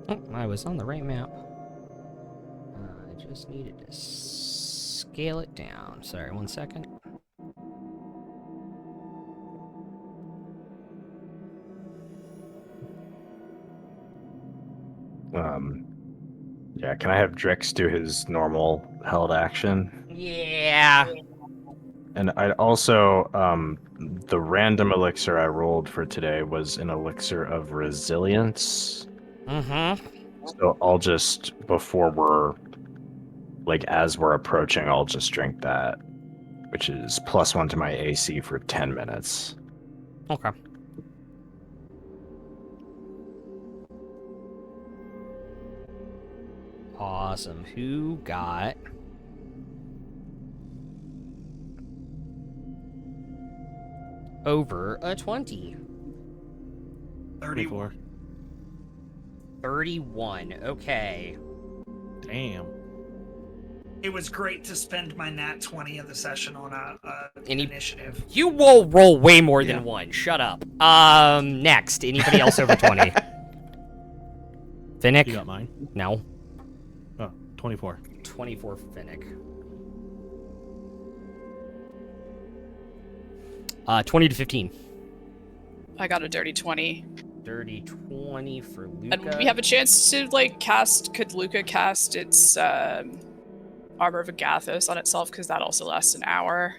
Oh, I was on the right map. I just needed to scale it down. Sorry, 1 second. Yeah, can I have Drix do his normal held action? Yeah. And I also, the random elixir I rolled for today was an elixir of resilience. Mm-hmm. So I'll just, before we're, like, as we're approaching, I'll just drink that, which is +1 to my AC for 10 minutes. Okay. Awesome. Who got... over a 20? 34. 31. Okay. Damn. It was great to spend my nat 20 of the session on a Any- initiative. You will roll way more Yeah. than one. Shut up. Next. Anybody else over 20? You Finnick? got mine? No. Oh, 24. 24 for Finnick. 20 to 15. I got a dirty 20. Dirty 20 for Luca. And we have a chance to, like, could Luca cast its, Arbor of Agathos on itself, because that also lasts an hour.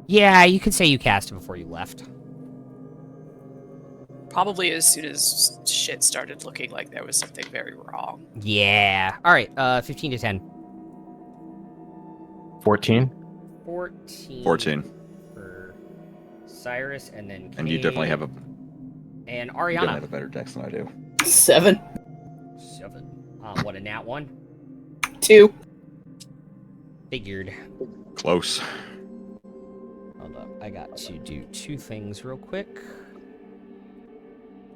Yeah, you could say you cast it before you left. Probably as soon as shit started looking like there was something very wrong. Yeah. Alright, 15 to 10. 14? 14. 14. For Cyrus, and then And you definitely have a And you definitely have Ariana. a better dex than I do. 7. 7. What, a nat 1? 2. Figured. Close. Hold up. I got to do 2 things real quick.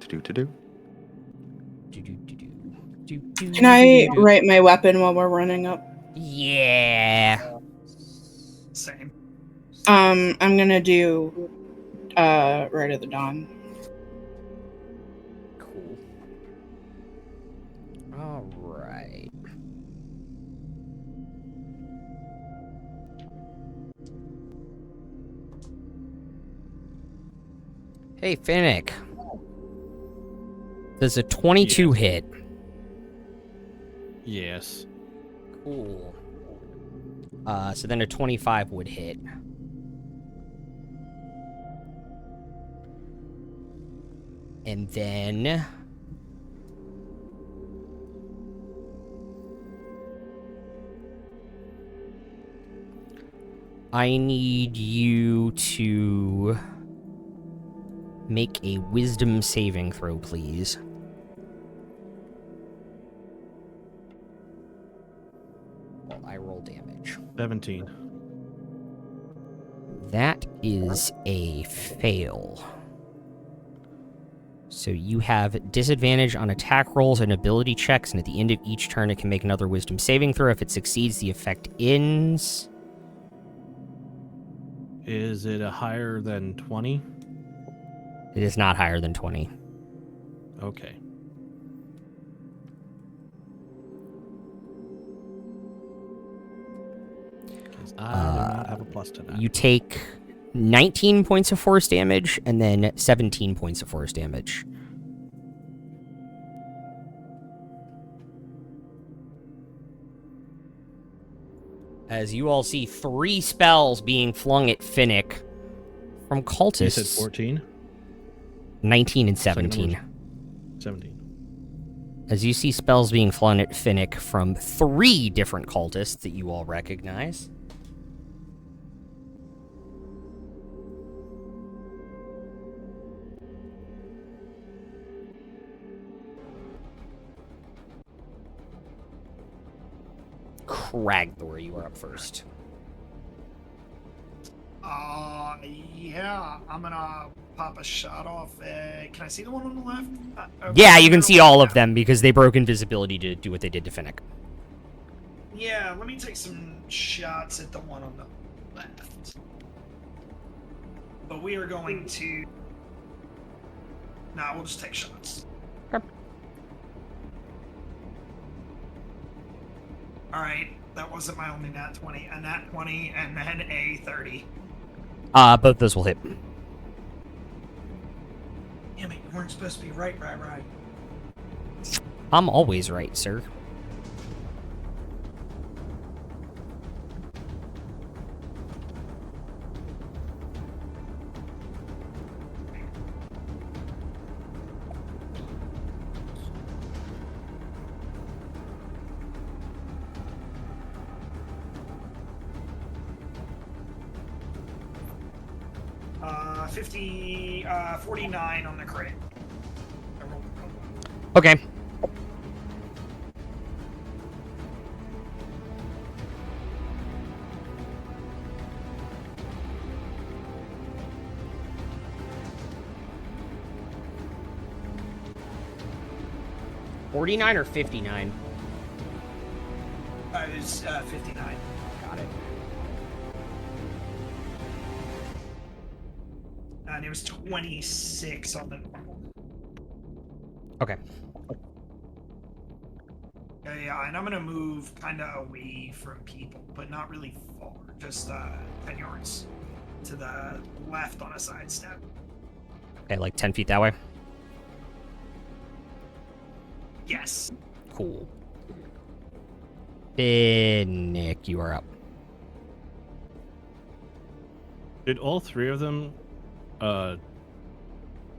To do. Can I write my weapon while we're running up? Yeah. Same. I'm gonna do Right of the Dawn. Cool. All right. Hey, Finnick. Does a 22 hit? Yes. Cool. So then a 25 would hit. And then I need you to make a wisdom saving throw, please. While I roll damage. 17. That is a fail. So you have disadvantage on attack rolls and ability checks, and at the end of each turn it can make another wisdom saving throw. If it succeeds, the effect ends. Is it a higher than 20? It is not higher than 20. Okay. Because I do not have a plus to that. You take 19 points of force damage and then 17 points of force damage. As you all see 3 spells being flung at Finnick from cultists. You said 14? 19 and 17. 17. As you see spells being flung at Finnick from 3 different cultists that you all recognize. Cragthor, you are up first. Yeah, I'm gonna pop a shot off. Can I see the one on the left? Yeah, you can see all of them because they broke invisibility to do what they did to Finnick. Yeah, let me take some shots at the one on the left. But we are going to... Nah, we'll just take shots. Okay. Alright, that wasn't my only nat 20. A nat 20 and then a 30. Both those will hit. Damn it, you weren't supposed to be right. I'm always right, sir. Uh, 49 on the crit. I rolled Okay. $49 or $59? It was 59. Got it. And it was 26 on the normal. Okay. Yeah, and I'm gonna move kind of away from people, but not really far. Just 10 yards to the left on a sidestep. Okay, like 10 feet that way? Yes. Cool. Nick, you are up. Did all 3 of them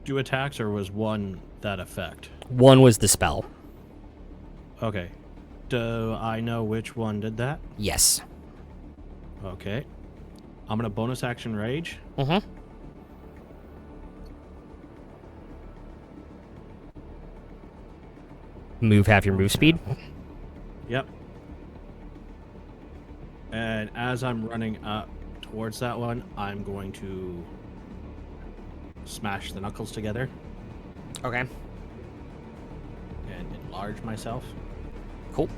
do attacks, or was one that effect? One was the spell. Okay. Do I know which one did that? Yes. Okay. I'm gonna bonus action rage. Mm-hmm. Move half your move speed. Yep. And as I'm running up towards that one, I'm going to smash the knuckles together Okay. and enlarge myself. Cool.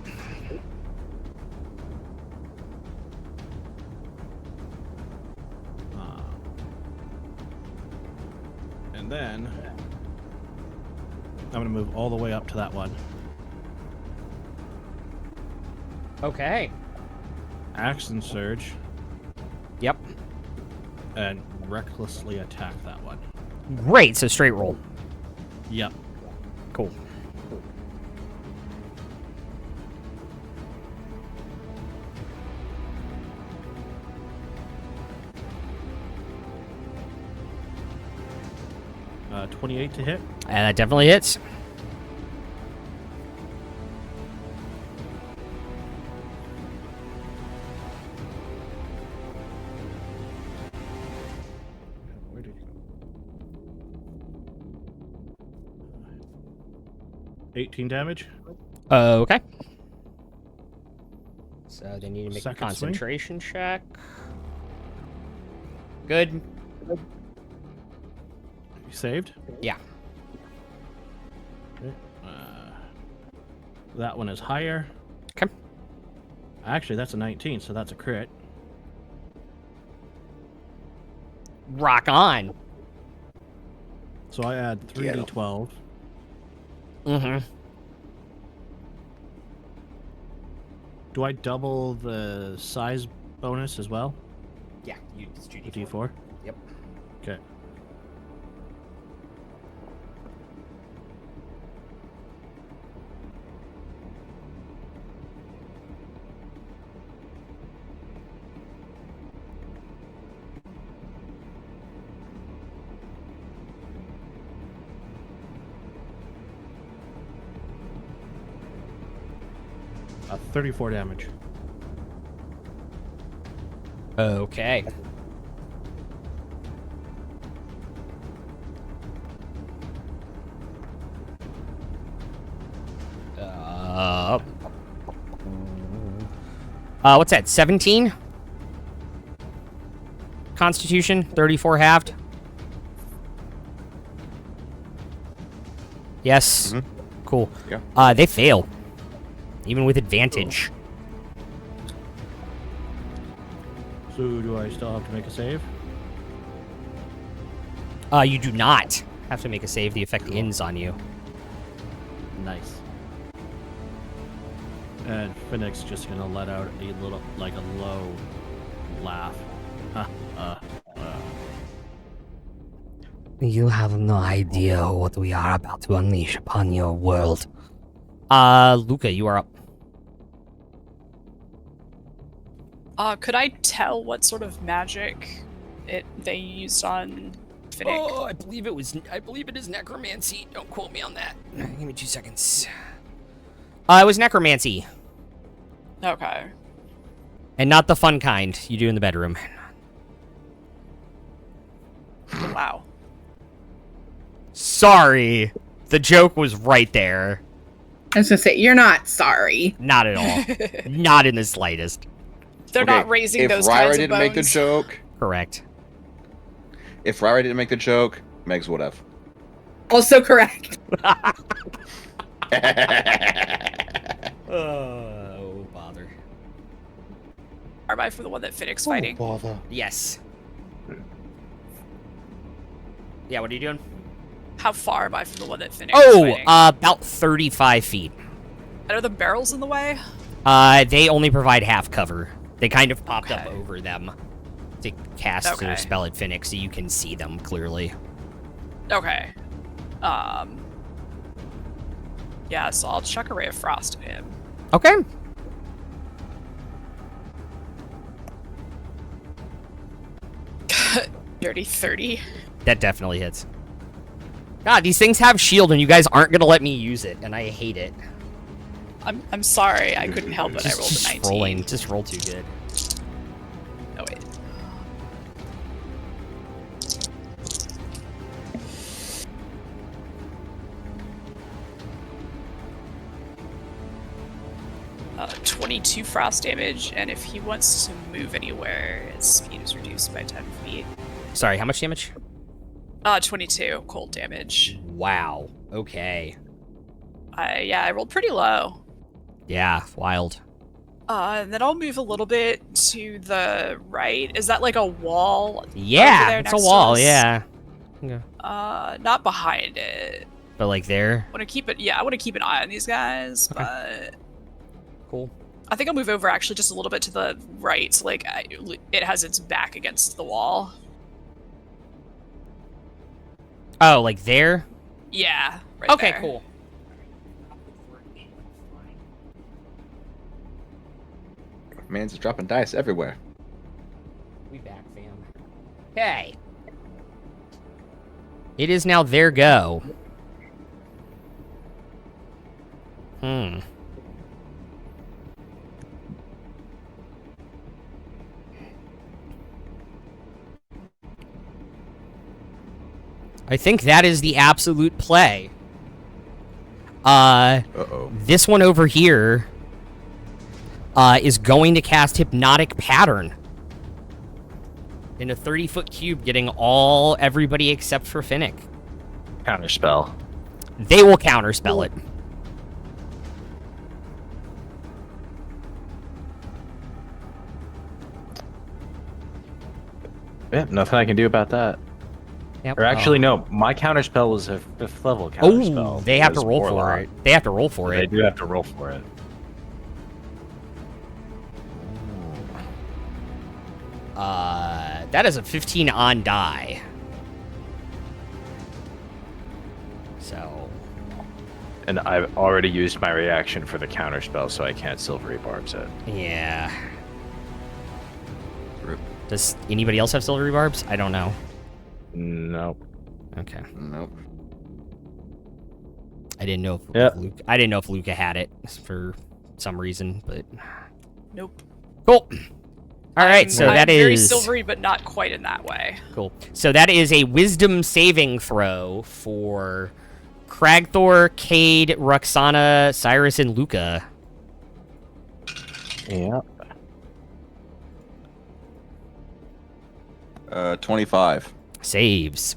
And then I'm going to move all the way up to that one. Okay. Action surge Yep. and recklessly attack that one. Great, so straight roll. Yep. Cool. Uh, 28 to hit. And that definitely hits. 18 damage. Okay. So they need to make a Second swing. concentration check. Good. You saved? Yeah. Okay. That one is higher. Okay. Actually, that's a 19, so that's a crit. Rock on. So I add 3d12. Mm-hmm. Do I double the size bonus as well? Yeah, you just do The d4? Yep. Okay. Uh, 34 damage. Okay. What's that? 17? Constitution, 34 halved. Yes. Mhm. Cool. Yeah. They fail. Even with advantage. So do I still have to make a save? You do not have to make a save. The effect ends on you. Nice. And Phoenix just gonna let out a little, like a low laugh. You have no idea what we are about to unleash upon your world. Luca, you are up. Could I tell what sort of magic they used on Finnick? Oh, I believe it is necromancy. Don't quote me on that. Give me 2 seconds. It was necromancy. Okay. And not the fun kind you do in the bedroom. Wow. Sorry. The joke was right there. I was gonna say, you're not sorry. Not at all. Not in the slightest. They're Okay, not raising if those Ryra kinds of didn't make the bones. joke, Correct. if Ryra didn't make the joke, Megs would have. Also correct. Oh, bother. Am I for the one that Finnick's fighting? Bother. Yes. Yeah, what are you doing? How far am I from the one that Finnick's Oh, fighting? about 35 feet. And are the barrels in the way? They only provide half cover. They kind of popped up Okay. over them to cast their Okay. spell at Finnick so you can see them clearly. Okay. Yeah, so I'll chuck a ray of frost at him. Okay. Dirty 30. That definitely hits. God, these things have shield and you guys aren't going to let me use it, and I hate it. I'm sorry, I couldn't help it. I rolled a Just 19. rolling. Just roll too good. Oh, wait. Uh, 22 frost damage, and if he wants to move anywhere, his speed is reduced by 10 feet. Sorry, how much damage? 22 cold damage. Wow. Okay. Yeah, I rolled pretty low. Yeah, wild. And then I'll move a little bit to the right. Is that like a wall? over Yeah, there it's next a to wall, us? yeah. Not behind it. But like there? I want to keep it. Yeah, I want to keep an eye on these guys, but Cool. I think I'll move over actually just a little bit to the right, so like it has its back against the wall. Oh, like there? Yeah. Right Okay, there. cool. Man's just dropping dice everywhere. We back, fam. Okay. It is now their go. I think that is the absolute play. Uh-oh. This one over here is going to cast Hypnotic Pattern in a 30-foot cube, getting everybody except for Finnick. Counterspell. They will counterspell it. Yeah, nothing I can do about that. Yep. Or actually, no, my counterspell was a 5th level counterspell. Oh, they have to It was roll for Warlock. it. They have to roll for They it. do have to roll for it. That is a 15 on die. So, And I've already used my reaction for the counterspell, so I can't Silvery Barbs it. yeah. Rip. Does anybody else have silvery barbs? I don't know. Nope. Okay. Nope. I didn't know Yep. if Luca had it for some reason, but Nope. cool. All right, so I'm that very is silvery, but not quite in that way. cool. So that is a wisdom saving throw for Cragthor, Cade, Roxana, Cyrus, and Luca. Yeah. 25. Saves.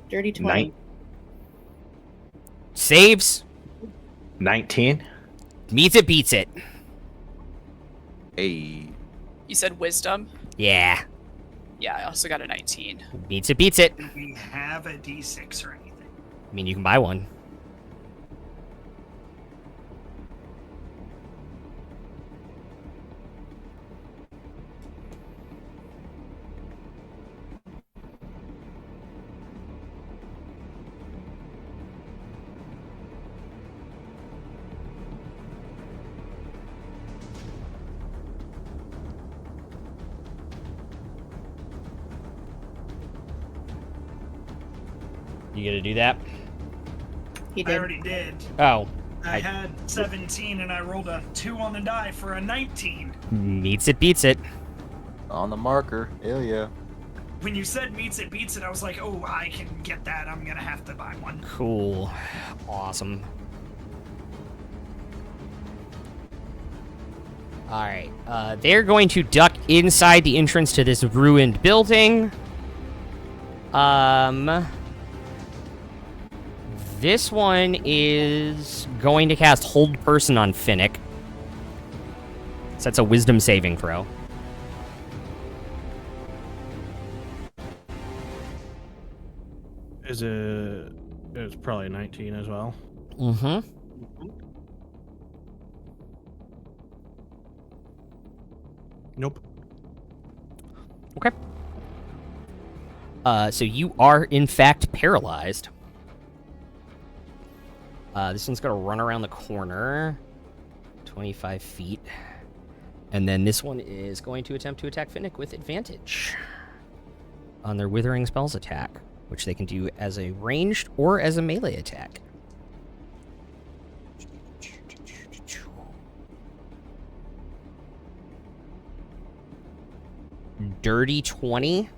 Dirty 20. Nine- Saves. 19. Meets it, beats it. Hey. You said wisdom? Yeah. Yeah, I also got a 19. Meets it, beats it. Do we have a D6 or anything? I mean, you can buy one. You gonna do that? He I did. already did. Oh. I had 17 and I rolled a 2 on the die for a 19. Meets it, beats it. On the marker. Hell yeah. When you said meets it, beats it, I was like, oh, I can get that. I'm gonna have to buy one. Cool. Awesome. Alright, they're going to duck inside the entrance to this ruined building. This one is going to cast Hold Person on Finnick. So that's a wisdom saving throw. It's probably 19 as well. Mm-hmm. Nope. Okay. So you are, in fact, paralyzed. This one's going to run around the corner. 25 feet. And then this one is going to attempt to attack Finnick with advantage on their Withering Spells attack, which they can do as a ranged or as a melee attack. Dirty 20.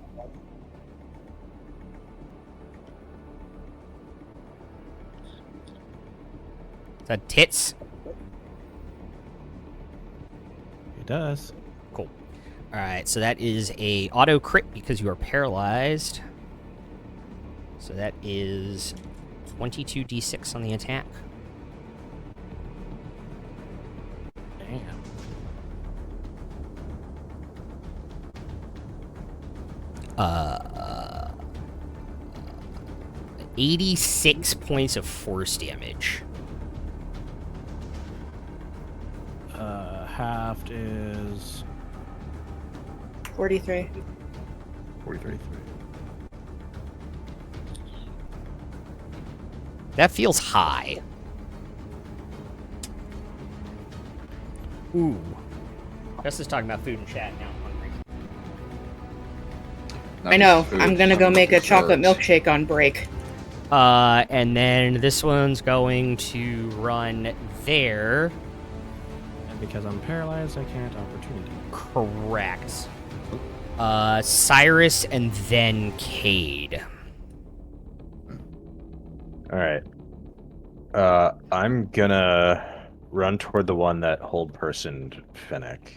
Is that tits? It does. Cool. Alright, so that is a auto crit because you are paralyzed. So that is 22d6 on the attack. Damn. 86 points of force damage. Halved is 43. 43. That feels high. Ooh. Gus is talking about food in chat now. I'm hungry. Not I know. food, I'm gonna go I'm make a looking chocolate for it. milkshake on break. And then this one's going to run there. and because I'm paralyzed, I can't opportunity. Correct. Cyrus and then Cade. All right. I'm gonna run toward the one that hold personed Finnick.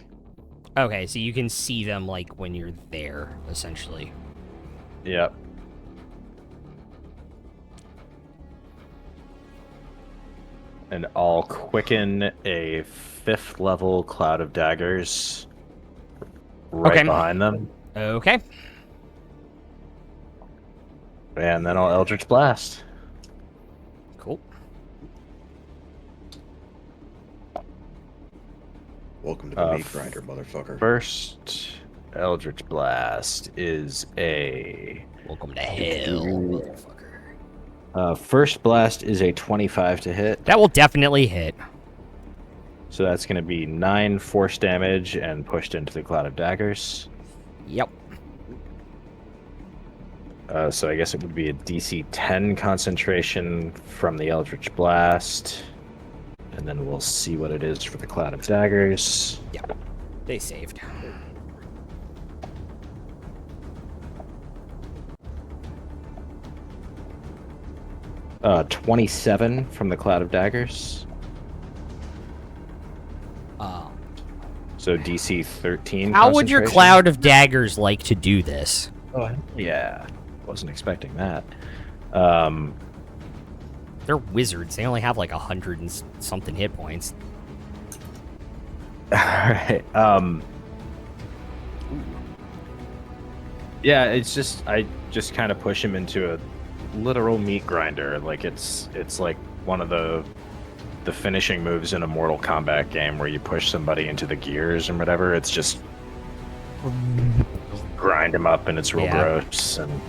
Okay, so you can see them, like, when you're there, essentially. Yep. And I'll quicken a 5th level Cloud of Daggers right Okay. behind them. Okay. And then I'll Eldritch Blast. Cool. Welcome to the meat grinder, motherfucker. First Eldritch Blast is a... Welcome to hell, motherfucker. First blast is a 25 to hit. That will definitely hit. So that's going to be 9 force damage and pushed into the Cloud of Daggers. Yep. So I guess it would be a DC 10 concentration from the Eldritch Blast. And then we'll see what it is for the Cloud of Daggers. Yep. They saved. Uh, 27 from the Cloud of Daggers. So DC 13. How would your concentration. Cloud of Daggers like to do this? Oh, yeah. Wasn't expecting that. They're wizards. They only have like 100 and something hit points. Alright. Yeah, it's just I just kind of push him into a literal meat grinder. Like it's like one of the finishing moves in a Mortal Kombat game where you push somebody into the gears and whatever. It's just grind him up and it's real Yeah. gross. And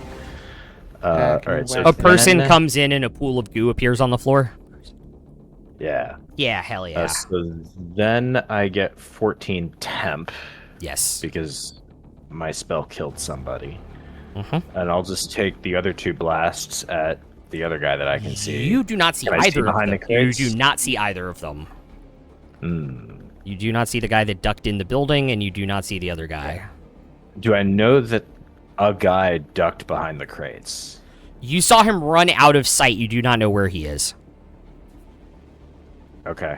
alright, so A person then- comes in and a pool of goo appears on the floor. Yeah. Yeah, hell yeah. So then I get 14 temp Yes. because my spell killed somebody. Mm-hmm. And I'll just take the other 2 blasts at the other guy that I can see. You do not see Can I see either of behind them. the You crates? do not see either of them. Hmm. You do not see the guy that ducked in the building, and you do not see the other guy. Do I know that a guy ducked behind the crates? You saw him run out of sight. You do not know where he is. Okay.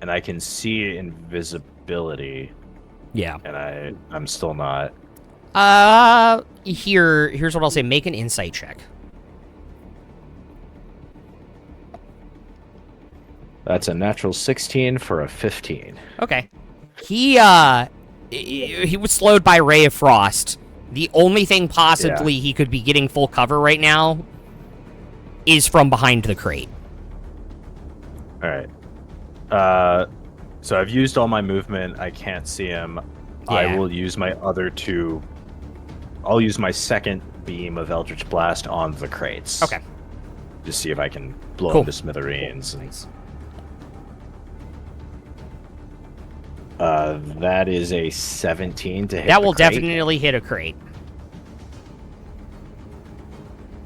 And I can see invisibility, Yeah. and I'm still not. Here's what I'll say. Make an insight check. That's a natural 16 for a 15. Okay. He was slowed by Ray of Frost. The only thing possibly he could be getting full cover right now is from behind the crate. All right. So I've used all my movement. I can't see him. I Yeah. will use my other 2. I'll use my second beam of Eldritch Blast on the crates. Okay. Just see if I can blow Cool. him to smithereens. Nice. That is a 17 to hit. That the will crate. definitely hit a crate.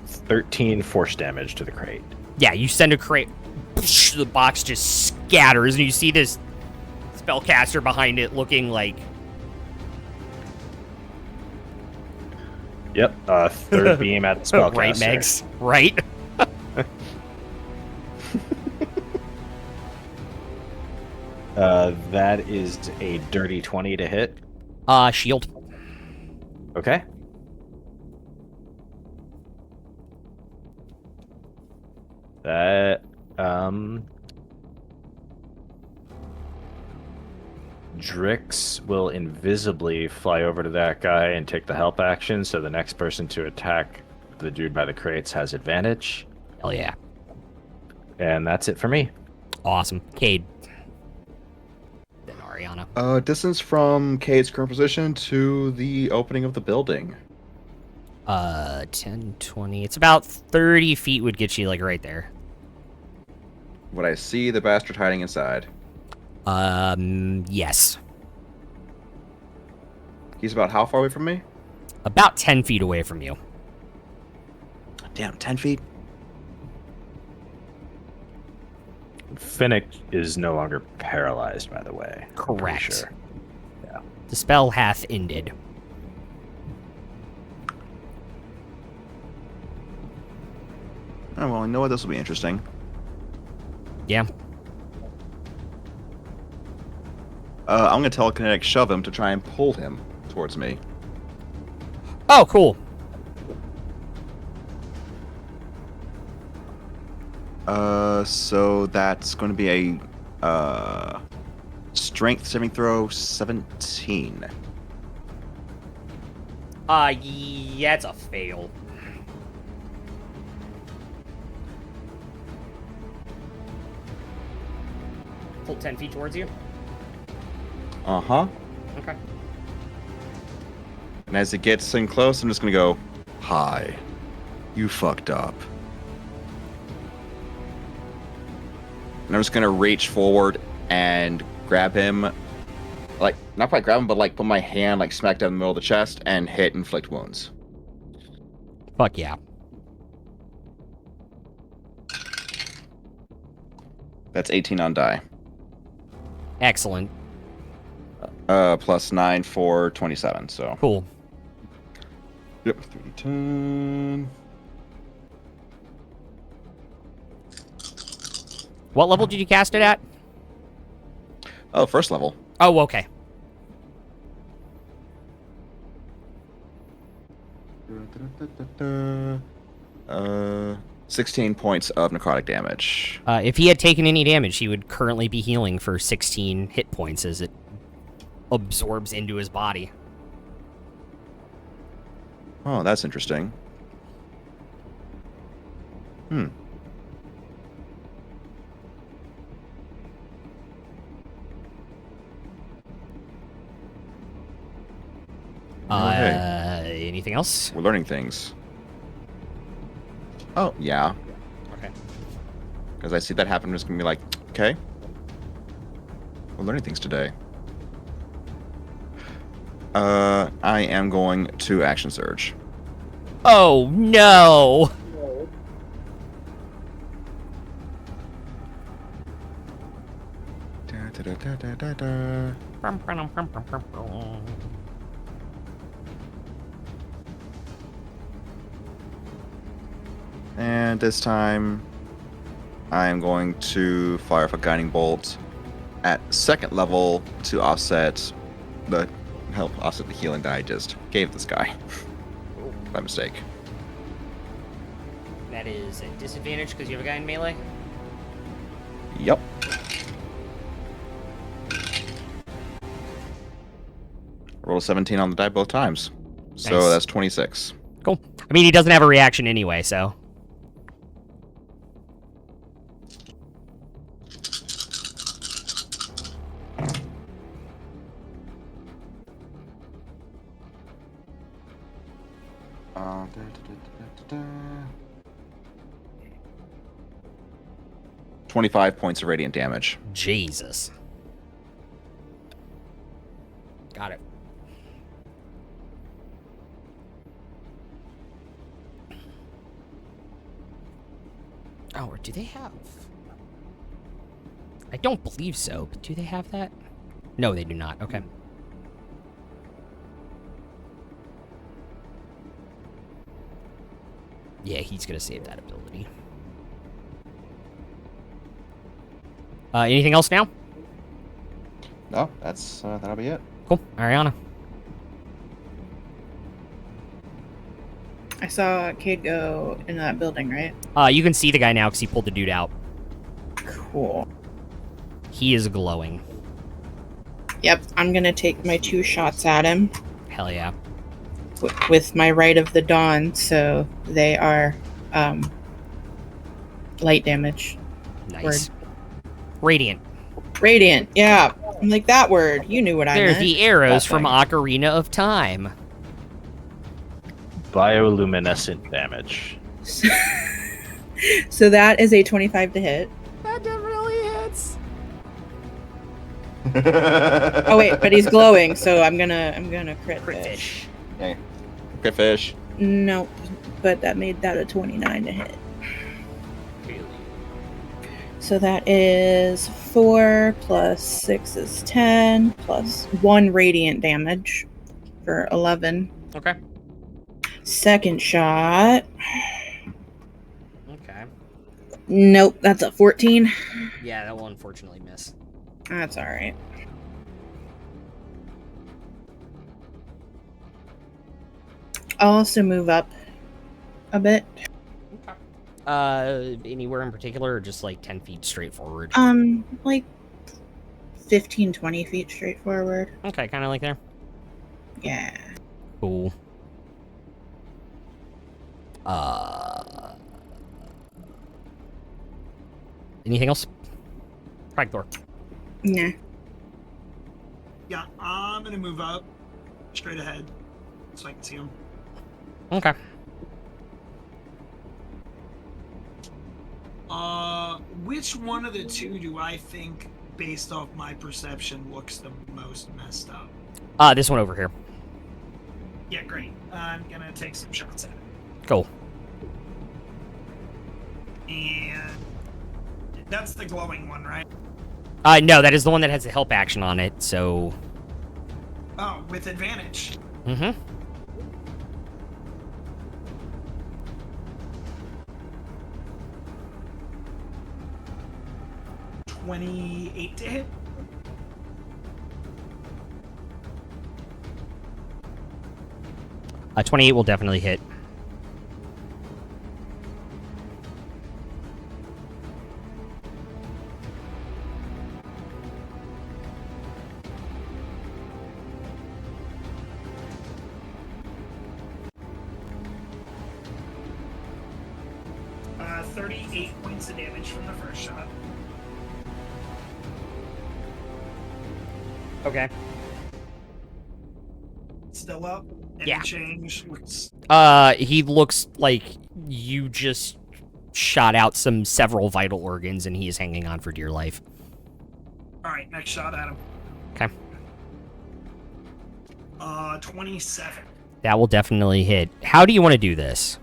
13 force damage to the crate. Yeah, you send a crate. The box just scatters, and you see this spellcaster behind it looking like... Yep. Third beam at the spellcaster. Right, Megs? Right? That is a dirty 20 to hit. Shield. Okay. That, Drix will invisibly fly over to that guy and take the help action, so the next person to attack the dude by the crates has advantage. Hell yeah. And that's it for me. Awesome. Cade. Then Ariana. Distance from Cade's current position to the opening of the building. 10, 20. It's about 30 feet would get you, like, right there. Would I see the bastard hiding inside? Yes. He's about how far away from me? About 10 feet away from you. Damn, 10 feet? Finnick is no longer paralyzed, by the way. I'm pretty Correct. Sure. The spell hath ended. Oh, well, I know what this will be interesting. Yeah. I'm going to telekinetic shove him to try and pull him towards me. Oh, cool. So that's going to be a strength saving throw 17. Yeah, it's a fail. Pull 10 feet towards you. Uh-huh. Okay. And as it gets in close, I'm just going to go, hi, you fucked up. And I'm just going to reach forward and grab him. Like, not quite grab him, but like put my hand like smack down in the middle of the chest and hit inflict wounds. Fuck yeah. That's 18 on die. Excellent. Plus 9 for 27, so. Cool. Yep, 10. What level did you cast it at? Oh, first level. Oh, okay. 16 points of necrotic damage. If he had taken any damage, he would currently be healing for 16 hit points as it absorbs into his body. Oh, that's interesting. Hmm. Anything else? We're learning things. Oh, yeah. Okay. Because I see that happen, I'm just going to be like, okay. We're learning things today. I am going to action surge. Oh, no! And this time, I am going to fire off a guiding bolt at second level to offset the healing that I just gave this guy by mistake. That is a disadvantage because you have a guy in melee? Yep. Roll a 17 on the die both times. So Nice. that's 26. Cool. I mean, he doesn't have a reaction anyway, so... Uh, 25 points of radiant damage. Jesus. Got it. Oh, or do they have... I don't believe so, but do they have that? No, they do not. Okay. Yeah, he's gonna save that ability. Anything else now? No, that's that'll be it. Cool. Ariana. I saw Cade go into that building, right? You can see the guy now because he pulled the dude out. Cool. He is glowing. Yep, I'm gonna take my 2 shots at him Hell yeah. with my Right of the Dawn, so they are light damage. Nice. Radiant. Radiant, yeah. I'm like, that word. You knew what I They're meant. the arrows That from thing. Ocarina of Time. Bioluminescent damage. So that is a 25 to hit. That definitely hits. Oh wait, but he's glowing, so I'm gonna crit Crit fish. fish. Okay. Crit fish. No, but that made that a 29 to hit. So that is 4 plus 6 is 10 plus 1 radiant damage for 11. Okay. Second shot. Okay. Nope, that's a 14. Yeah, that will unfortunately miss. That's alright. I'll also move up a bit. Anywhere in particular, or just like 10 feet straight forward? Like 15, 20 feet straight forward. Okay, kind of like there. Yeah. Cool. Anything else? Pragthor. Nah. Yeah, I'm gonna move up straight ahead so I can see him. Okay. Which one of the two do I think, based off my perception, looks the most messed up? This one over here. Yeah, great. I'm gonna take some shots at it. Cool. And that's the glowing one, right? No, that is the one that has a help action on it, so... Oh, with advantage. Mm-hmm. $28 to hit. A 28 will definitely hit. Uh, 38 points of damage from the first shot. Okay. Still up. Any Yeah. change? Looks... He looks like you just shot out several vital organs, and he is hanging on for dear life. All right, next shot at him. Okay. 27. That will definitely hit. How do you want to do this?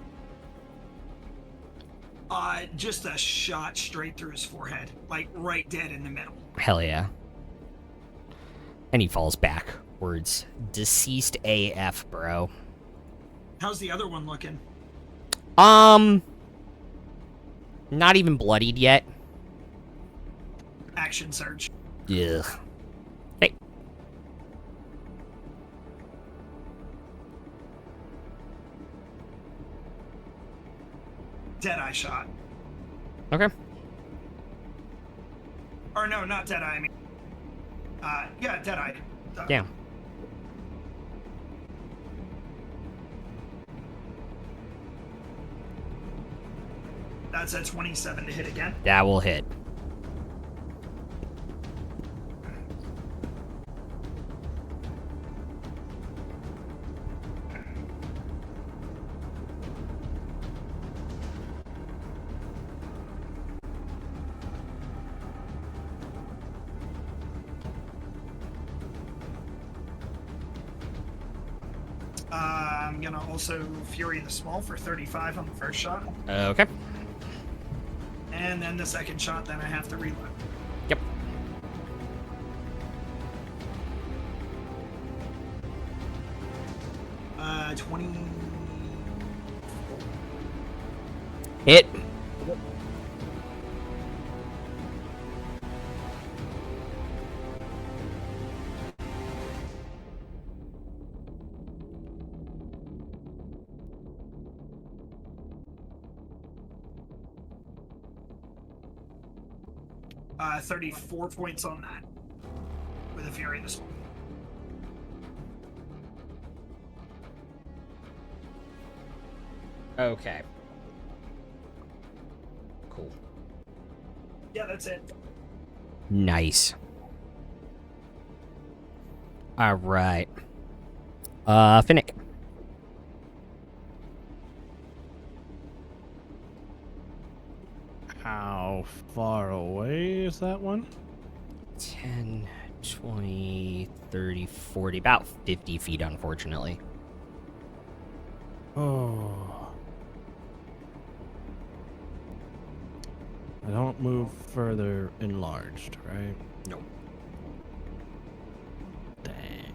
Just a shot straight through his forehead, like right dead in the middle. Hell yeah. And he falls backwards. Deceased AF, bro. How's the other one looking? Not even bloodied yet. Action surge. Ugh. Hey. Deadeye shot. Okay. Or no, not Deadeye. I mean, yeah, Deadeye. Yeah. That's a 27 to hit again. That will hit. I'm gonna also Fury the Small for 35 on the first shot. Okay. And then the second shot, then I have to reload. Yep. Uh, 20. Hit. Uh, 34 points on that. With a Fury the Small. Okay. Cool. Yeah, that's it. Nice. All right. Finnick. How far away is that one? 10, 20, 30, 40, about 50 feet, unfortunately. Oh. I don't move further enlarged, right? Nope. Dang.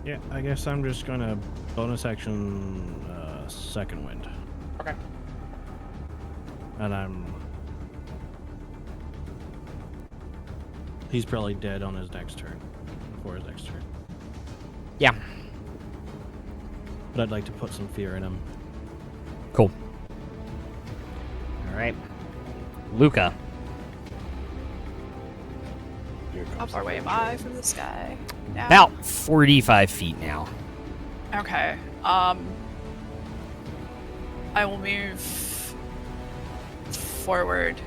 Yeah, I guess I'm just gonna bonus action second wind. Okay. And he's probably dead on his next turn. Before his next turn. Yeah. But I'd like to put some fear in him. Cool. All right. Luca. How far away am I from this guy? Now? About 45 feet now. Okay. I will move forward,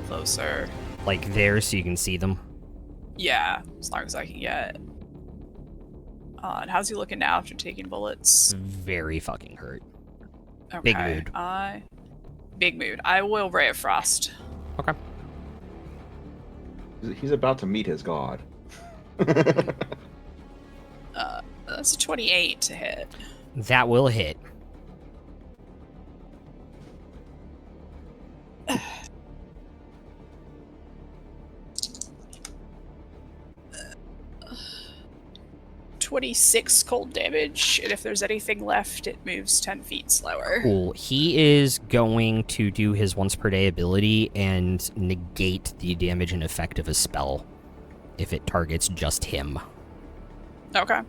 closer. Like there so you can see them. Yeah, as long as I can get. And how's he looking now after taking bullets? Very fucking hurt. Okay. Big mood. Big mood. I will Ray of Frost. Okay. He's about to meet his god. That's a 28 to hit. That will hit. Uh, 26 cold damage, and if there's anything left, it moves 10 feet slower. Cool. He is going to do his once per day ability and negate the damage and effect of a spell if it targets just him. Okay.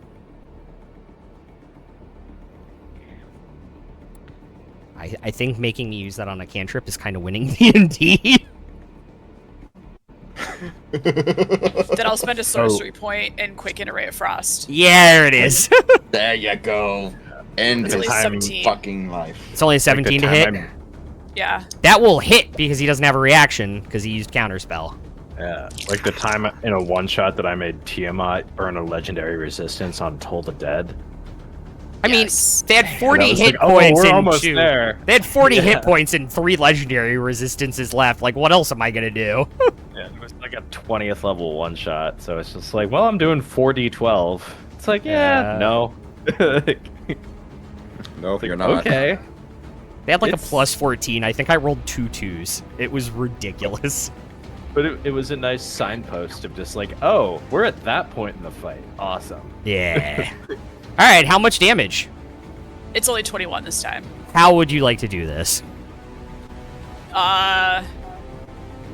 I think making me use that on a cantrip is kind of winning D&D. Then I'll spend a sorcery point and quicken a Ray of Frost. Yeah, there it is. There you go. End It's his only 17. fucking life. It's only 17 to hit. Yeah. That will hit because he doesn't have a reaction because he used counterspell. Yeah, like the time in a one-shot that I made Tiamat burn a legendary resistance on Toll the Dead. I mean, Yes. they had 40 And I was hit like, oh, points we're in almost 2. there. They had 40 Yeah. hit points and 3 legendary resistances left. Like, what else am I gonna do? Yeah, it was like a 20th level one-shot, so it's just like, well, I'm doing 4d12. It's like, yeah, no. No, you're not. Okay. They had like a It's- plus 14. I think I rolled 2 2s. It was ridiculous. But it was a nice signpost of just like, oh, we're at that point in the fight. Awesome. Yeah. All right, how much damage? It's only 21 this time. How would you like to do this?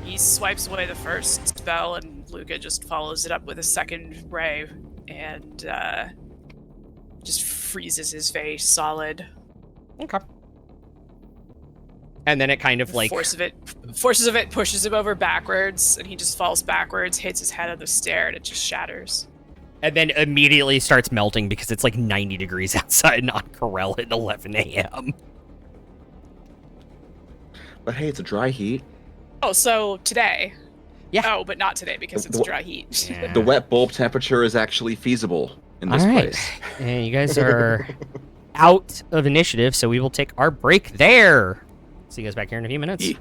He swipes away the first spell, and Luca just follows it up with a second ray, and just freezes his face solid. Okay. And then it kind of like Forces of it pushes him over backwards, and he just falls backwards, hits his head on the stair, and it just shatters. and then immediately starts melting because it's like 90 degrees outside on Corel at 11 a.m. But hey, it's a dry heat. Oh, so today. Yeah. Oh, but not today because it's dry heat. Yeah. The wet bulb temperature is actually feasible in this All right. place. And you guys are out of initiative, so we will take our break there. See you guys back here in a few minutes. Yeah.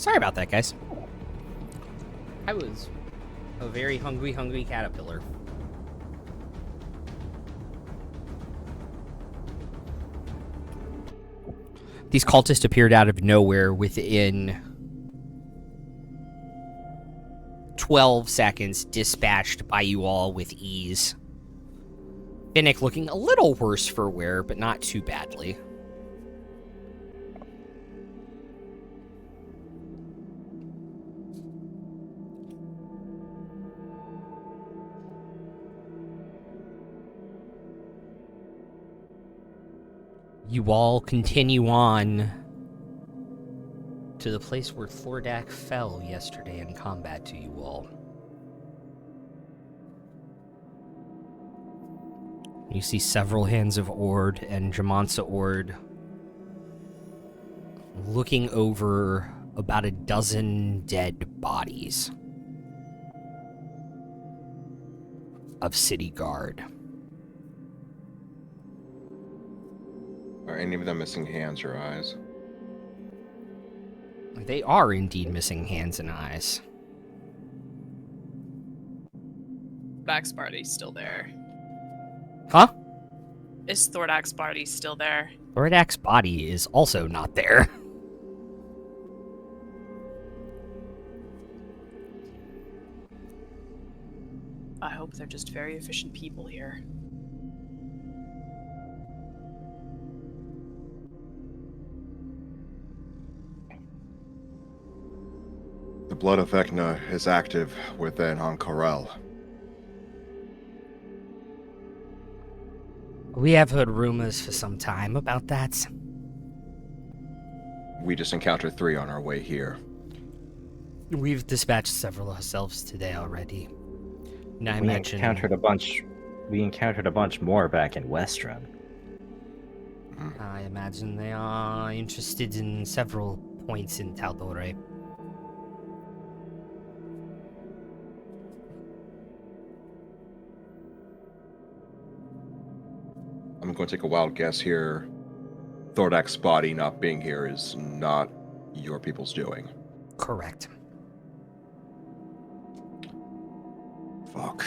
Sorry about that, guys. I was a very hungry caterpillar. These cultists appeared out of nowhere within 12 seconds, dispatched by you all with ease. Finnick looking a little worse for wear, but not too badly. You all continue on to the place where Thordak fell yesterday in combat to you all. You see several hands of Ord and Jamansa Ord looking over about a dozen dead bodies of city guard. Are any of them missing hands or eyes? They are indeed missing hands and eyes. Thordak's party still there. Huh? Is Thordak's party still there? Thordak's body is also not there. I hope they're just very efficient people here. The blood of Vecna is active within Ankarel. We have heard rumors for some time about that. We just encountered 3 on our way here. We've dispatched several ourselves today already. And I We imagine encountered a bunch. We encountered a bunch more back in Westrun. I imagine they are interested in several points in Taldore. I'm going to take a wild guess here. Thordak's body not being here is not your people's doing. Correct. Fuck.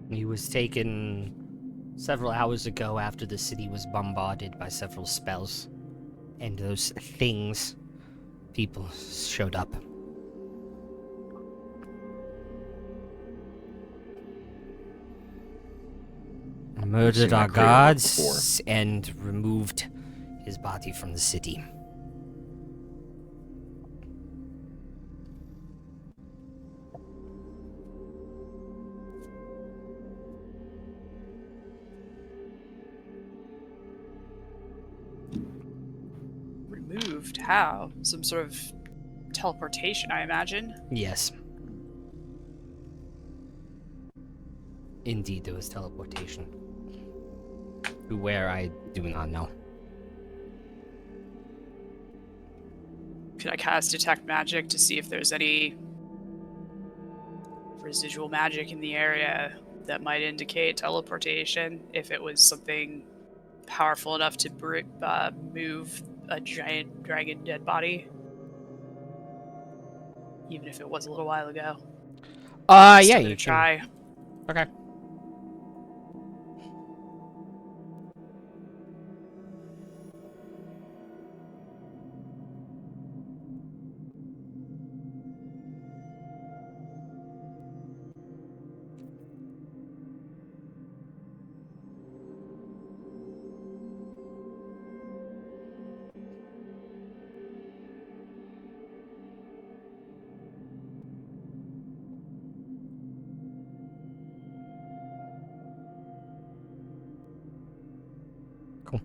He was taken several hours ago after the city was bombarded by several spells. And those things, people showed up. Murdered seen our that Crayon guards and removed his body from the city. Removed? How? Some sort of teleportation, I imagine. Yes. Indeed, there was teleportation. Where, I do not know. Could I cast Detect Magic to see if there's any residual magic in the area that might indicate teleportation? If it was something powerful enough to move a giant dragon dead body? Even if it was a little while ago. Yeah, Still you gonna can try. Okay. Cool.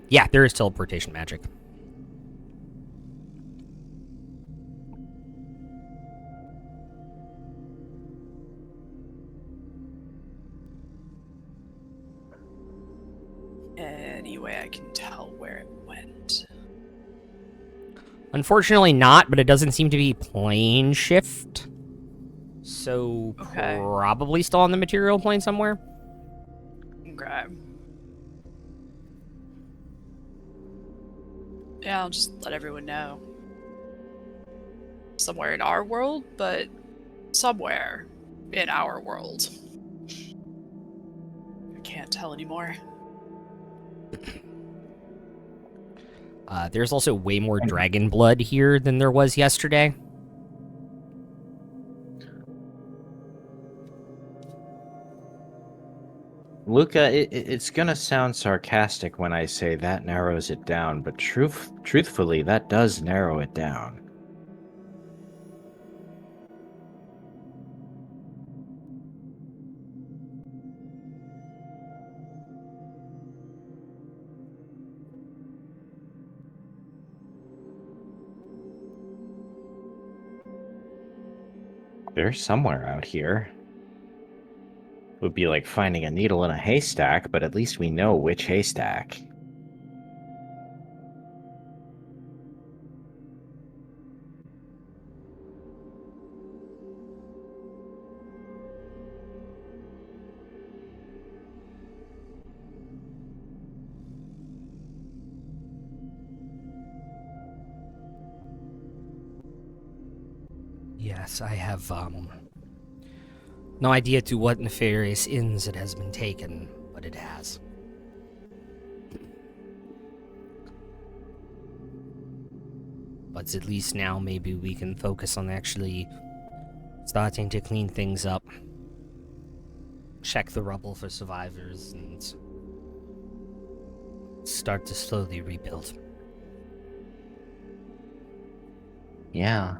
Yeah, there is teleportation magic. any way I can tell where it went? Unfortunately not, but it doesn't seem to be plane shift. So Okay. probably still on the material plane somewhere. Okay. Yeah, I'll just let everyone know. Somewhere in our world, but somewhere in our world. I can't tell anymore. There's also way more dragon blood here than there was yesterday. Luca, it's gonna sound sarcastic when I say that narrows it down, but truthfully, that does narrow it down. They're somewhere out here. It would be like finding a needle in a haystack, but at least we know which haystack. Yes, I have, no idea to what nefarious ends it has been taken, but it has. But at least now maybe we can focus on actually starting to clean things up. Check the rubble for survivors and start to slowly rebuild. Yeah.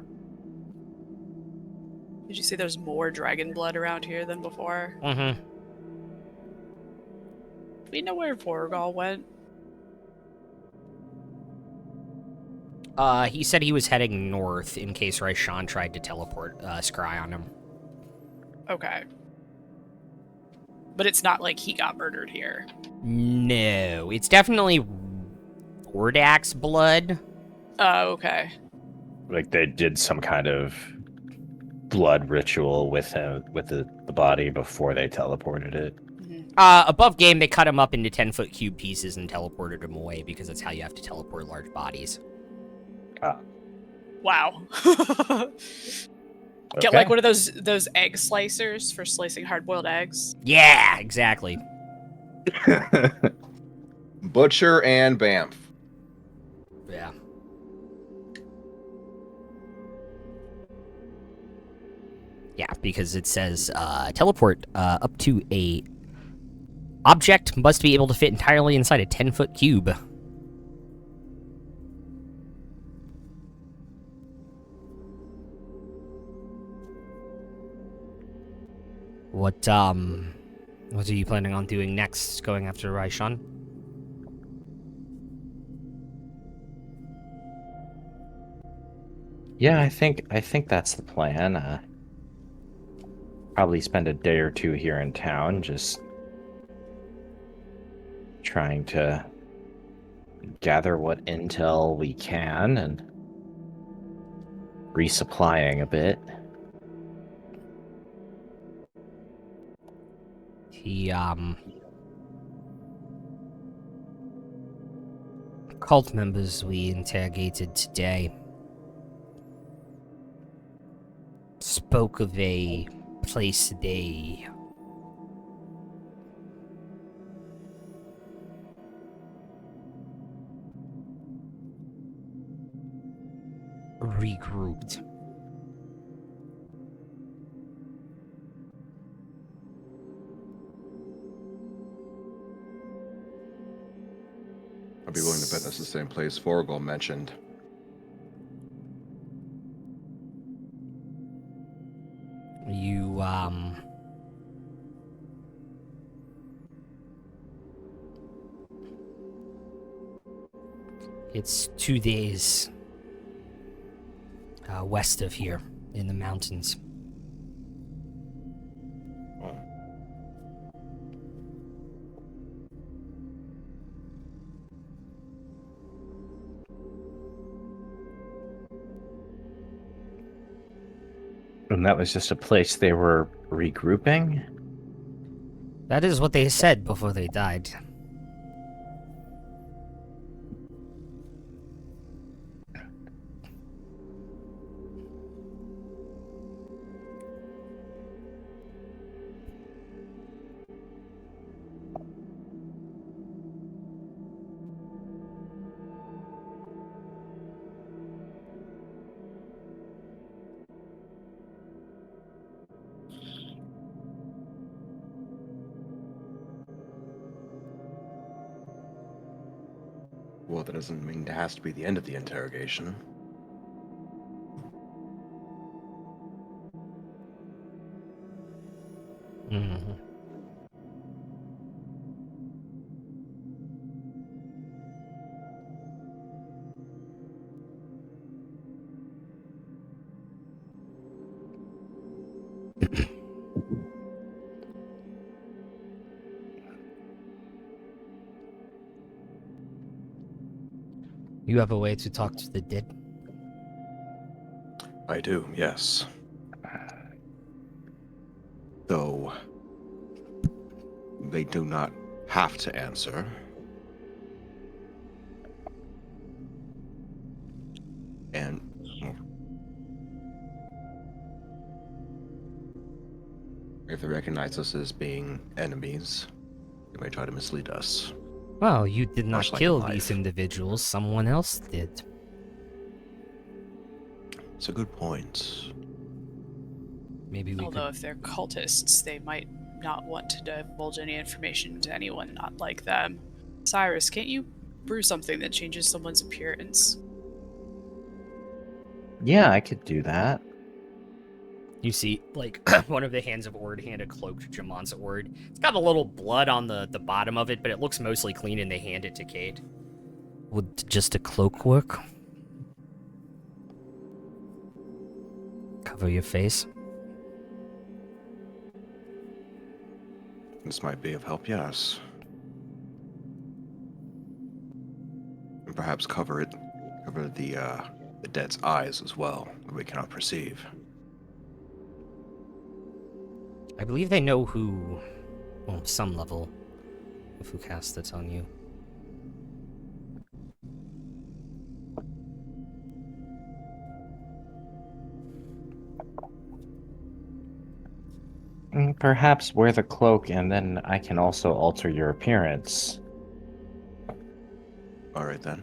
Did you say there's more dragon blood around here than before? Mm-hmm. Do we know where Vorgal went? He said he was heading north in case Raishan tried to teleport Scry on him. Okay. But it's not like he got murdered here. No, it's definitely Vordax blood. Oh, okay. Like they did some kind of blood ritual with him, with the body before they teleported it. Above game, they cut him up into 10-foot cube pieces and teleported him away because that's how you have to teleport large bodies. Wow. Get Okay. like one of those egg slicers for slicing hard-boiled eggs. Yeah, exactly. Butcher and Bamf. Yeah. Yeah, because it says teleport up to a object must be able to fit entirely inside a 10-foot cube. What are you planning on doing next, going after Raishan? Yeah, I think that's the plan. Probably spend a day or two here in town, just trying to gather what intel we can and resupplying a bit. The cult members we interrogated today spoke of a place they regrouped. I'd be willing to bet that's the same place Vorgal mentioned. You, it's 2 days west of here in the mountains. And that was just a place they were regrouping? That is what they said before they died. Well, that doesn't mean it has to be the end of the interrogation. Mm-hmm. You have a way to talk to the dead? I do, yes. Though they do not have to answer. And if they recognize us as being enemies, they may try to mislead us. Well, you did not Much like kill in these life. individuals. Someone else did. It's a good point. Maybe we Although could... if they're cultists, they might not want to divulge any information to anyone not like them. Cyrus, can't you brew something that changes someone's appearance? Yeah, I could do that. You see, like, one of the hands of Ord hand a cloak to Jamon's Ord. It's got a little blood on the bottom of it, but it looks mostly clean, and they hand it to Cade. Would just a cloak work? Cover your face? This might be of help, yes. And perhaps cover the dead's eyes as well, that we cannot perceive. I believe they know who... Well, some level of who cast this on you. Perhaps wear the cloak and then I can also alter your appearance. Alright then.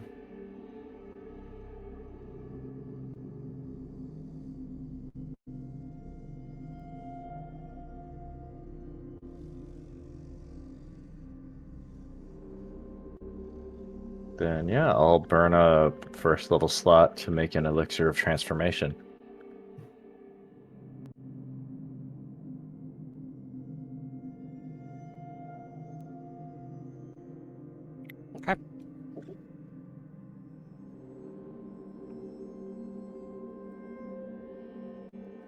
Then yeah, I'll burn a first level slot to make an elixir of transformation. Okay.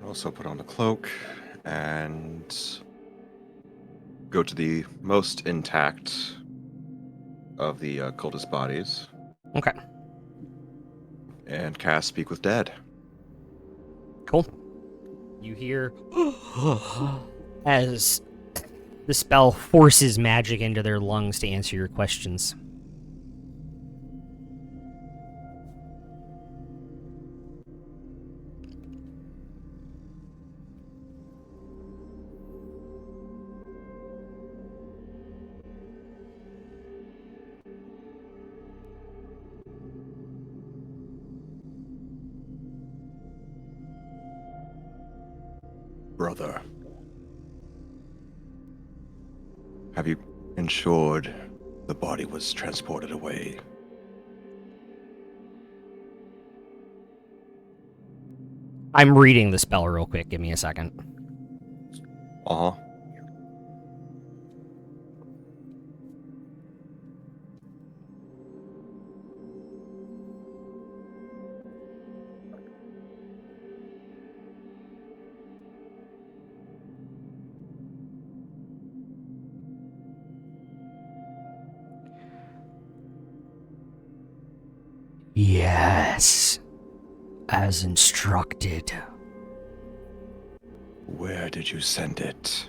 Also put on the cloak and go to the most intact of the cultist bodies Okay. and cast Speak with Dead. Cool. You hear as the spell forces magic into their lungs to answer your questions. Brother, have you ensured the body was transported away? I'm reading the spell real quick. Give me a second. Uh-huh. Yes. As instructed. Where did you send it?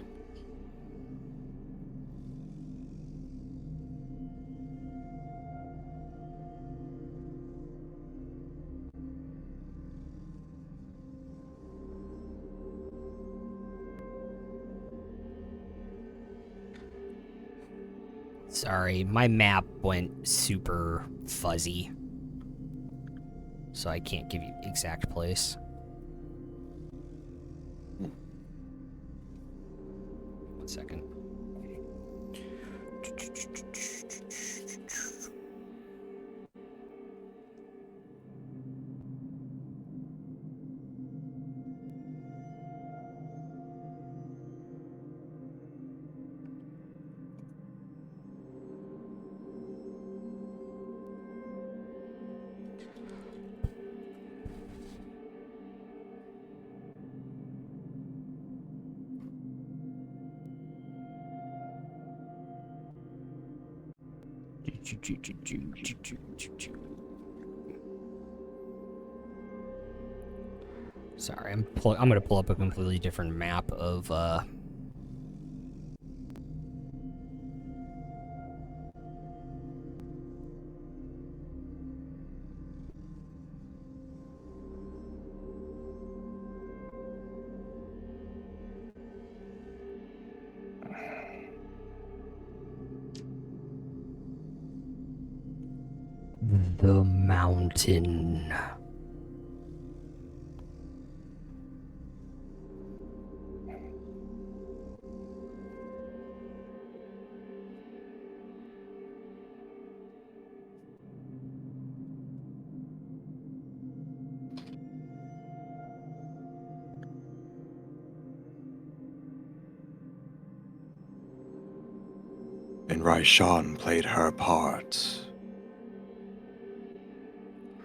Sorry, my map went super fuzzy. So I can't give you exact place. One second. Sorry, I'm gonna pull up a completely different map of the mountain. And Raishan played her part,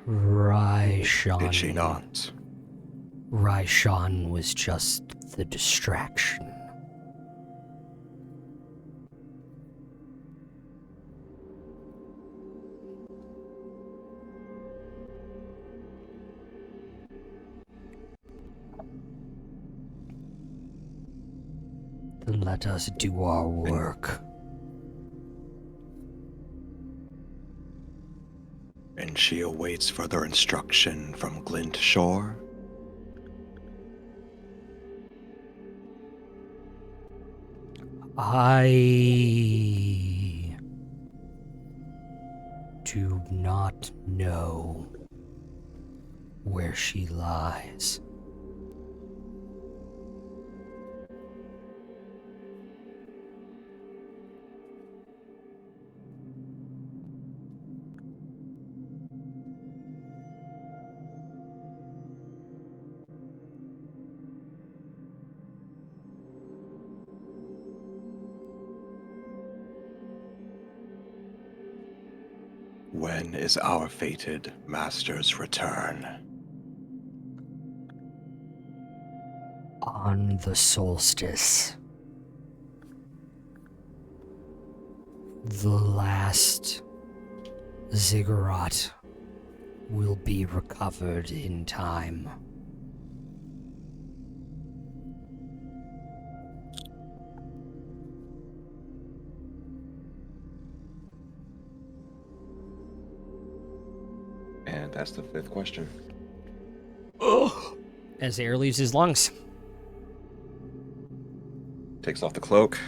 Raishan. did she not? Raishan was just the distraction. Then let us do our work. And she awaits further instruction from Glint Shore? I do not know where she lies. When is our fated master's return? On the solstice. The last ziggurat will be recovered in time. And that's the fifth question. As air leaves his lungs. Takes off the cloak.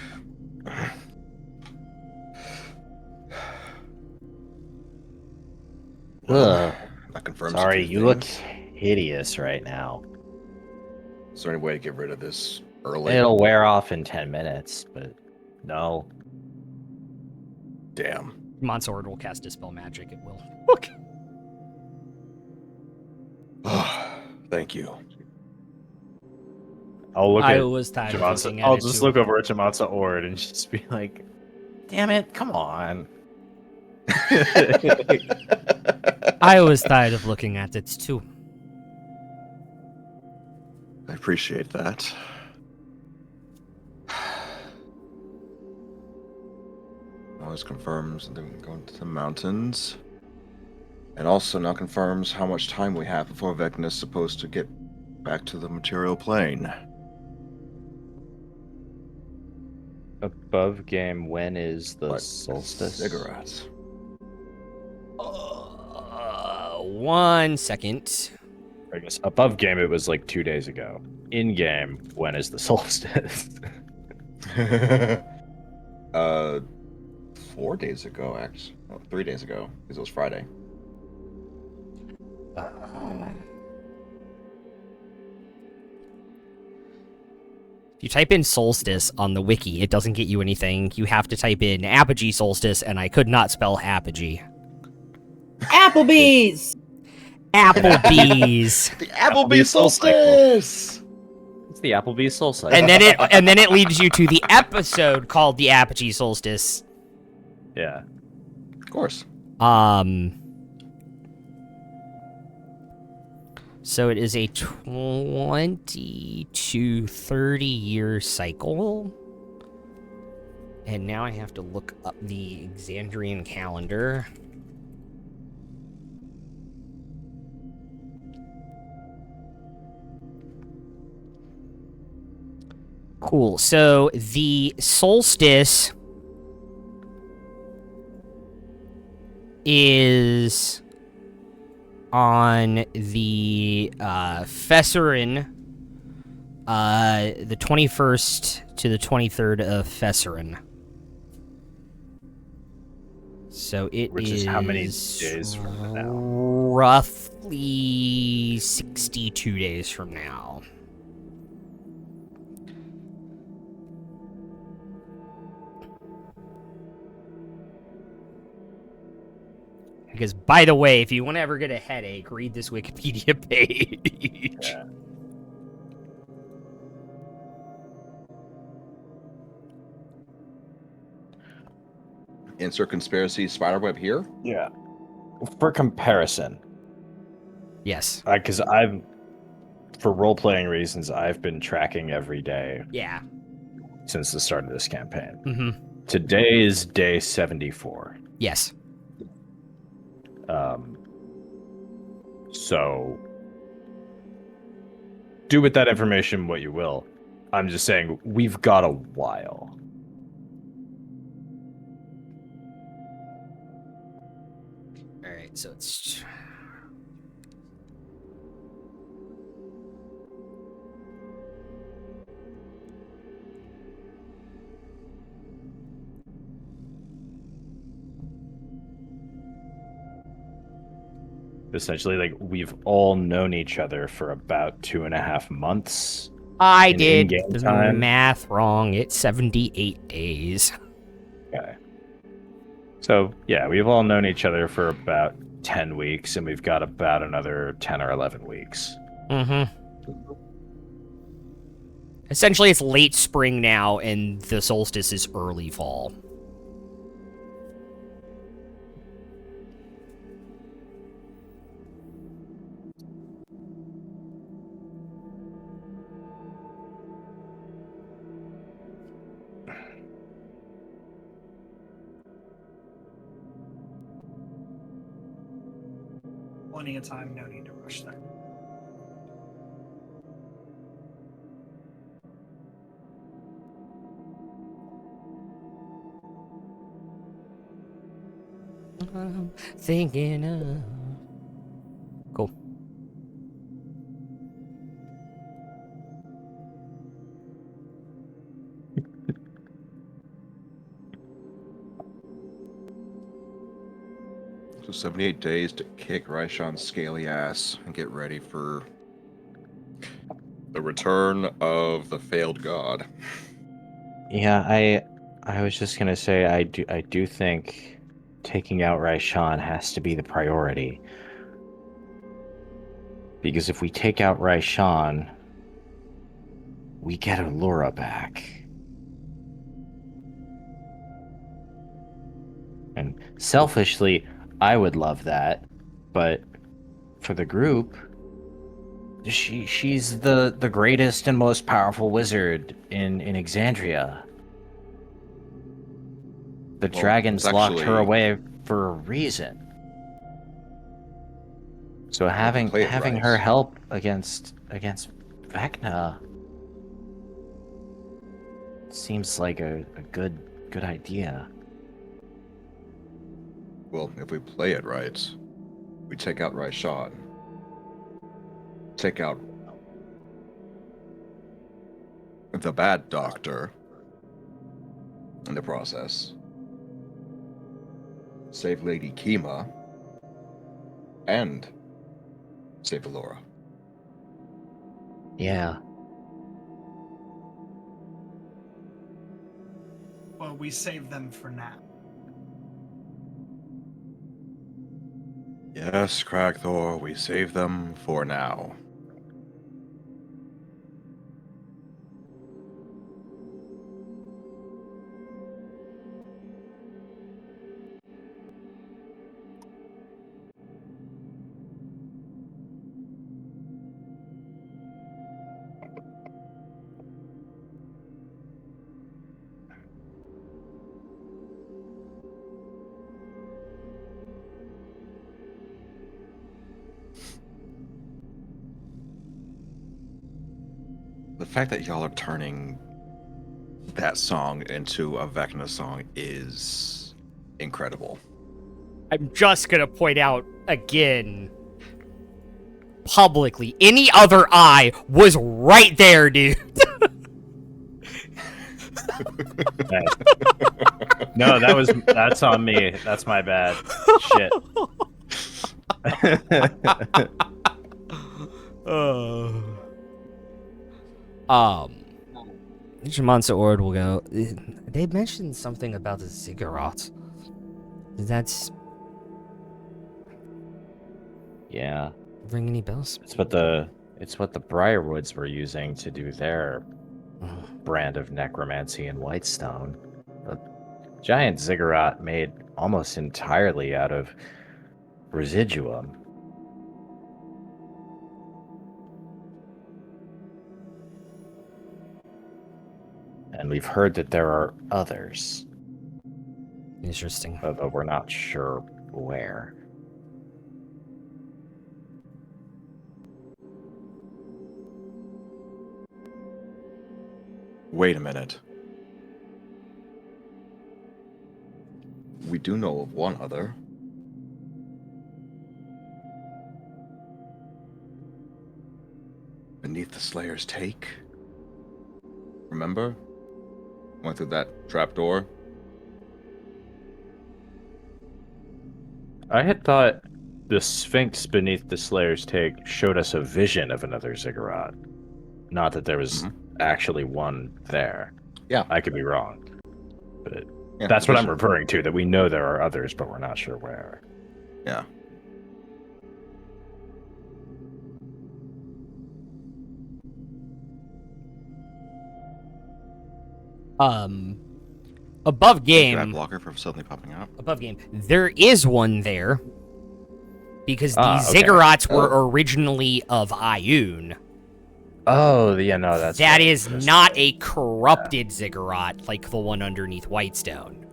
Ugh. That confirms a Sorry, few you look things. hideous right now. Is there any way to get rid of this early? It'll wear off in 10 minutes, but no. Damn. Monsword will cast Dispel Magic, it will. Thank you. I'll look I at was tired of Jamatsu. looking at I'll it just too. look over at Jamatsu Ord and just be like, damn it, come on. I was tired of looking at it too. I appreciate that. Always confirms that we're going to the mountains. And also now confirms how much time we have before Vecna is supposed to get back to the material plane. Above game, when is the But solstice? cigarettes. 1 second. I guess above game, it was like 2 days ago. In game, when is the solstice? 4 days ago, actually. No, 3 days ago, because it was Friday. If you type in solstice on the wiki, it doesn't get you anything. You have to type in apogee solstice, and I could not spell apogee. Applebee's. Applebee's. The Applebee's solstice! It's the Applebee's soul cycle. and then it leads you to the episode called the apogee solstice. Yeah. Of course. So it is a 20 to 30 year cycle. And now I have to look up the Exandrian calendar. Cool. So the solstice is on the Fesserin, the 21st to the 23rd of Fesserin. So it Which is how many days from now? Roughly 62 days from now. Because, by the way, if you want to ever get a headache, read this Wikipedia page. Yeah. Insert conspiracy spiderweb here. Yeah. For comparison, Yes. because for role-playing reasons, I've been tracking every day Yeah. since the start of this campaign. Mm-hmm. Today is day 74. Yes. So do with that information what you will. I'm just saying we've got a while. All right, so it's... Essentially, like, we've all known each other for about 2.5 months. I In did in-game the time? math wrong. It's 78 days. Okay. So, yeah, we've all known each other for about 10 weeks, and we've got about another 10 or 11 weeks. Mm-hmm. Essentially, it's late spring now, and the solstice is early fall. Plenty of time, no need to rush there. I'm thinking of... Cool. So 78 days to kick Raishan's scaly ass and get ready for the return of the failed god. Yeah, I was just gonna say I do think taking out Raishan has to be the priority. Because if we take out Raishan, we get Allura back. And selfishly, I would love that, but for the group, she's the greatest and most powerful wizard in Exandria. The Well, dragons it's locked her actually- away for a reason. So having play it right. her help against Vecna, seems like a good idea. Well, if we play it right, we take out Raishad. Take out the bad doctor in the process. Save Lady Kima. And save Alora. Yeah. Well, we save them for now. Yes, Cragthor, we save them for now. The fact that y'all are turning that song into a Vecna song is incredible. I'm just gonna point out again, publicly, any other eye was right there, dude. No, that's on me. That's my bad. Shit. Shamansa Ord will go. They mentioned something about the ziggurat. That's Yeah. ring any bells? It's what the Briarwoods were using to do their brand of necromancy in Whitestone. A giant ziggurat made almost entirely out of residuum. And we've heard that there are others, Interesting. but we're not sure where. Wait a minute. We do know of one other. Beneath the Slayer's Take. Remember? Went through that trapdoor. I had thought the Sphinx beneath the Slayer's Take showed us a vision of another ziggurat. Not that there was actually one there. Yeah. I could be wrong. But Yeah, that's what I'm vision. referring to, that we know there are others, but we're not sure where. Yeah. Above Grab game, blocker for suddenly popping up. above game, there is one there. Because the okay. ziggurats were originally of Ioun. Oh, yeah, no, that's That right. is That's not right. a corrupted ziggurat like the one underneath Whitestone.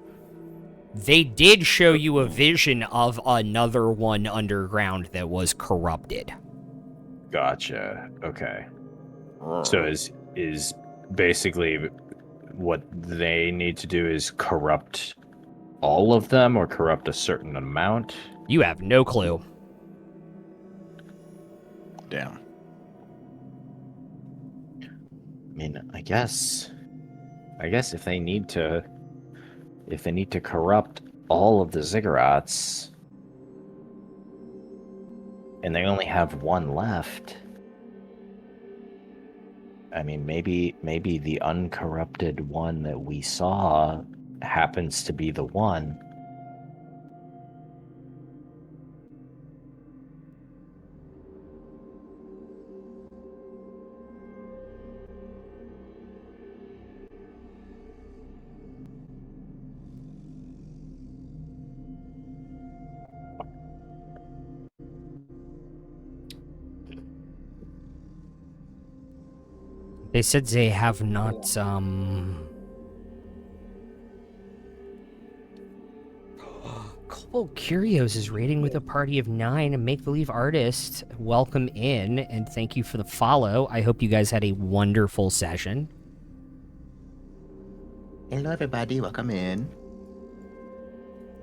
They did show you a vision of another one underground that was corrupted. Gotcha. Okay. So is basically what they need to do is corrupt all of them or corrupt a certain amount? You have no clue. Damn. I mean, I guess if they need to corrupt all of the ziggurats and they only have one left, I mean, maybe the uncorrupted one that we saw happens to be the one. They said they have not, Cobalt Curios is raiding with a party of 9, a make-believe artist. Welcome in, and thank you for the follow. I hope you guys had a wonderful session. Hello, everybody. Welcome in.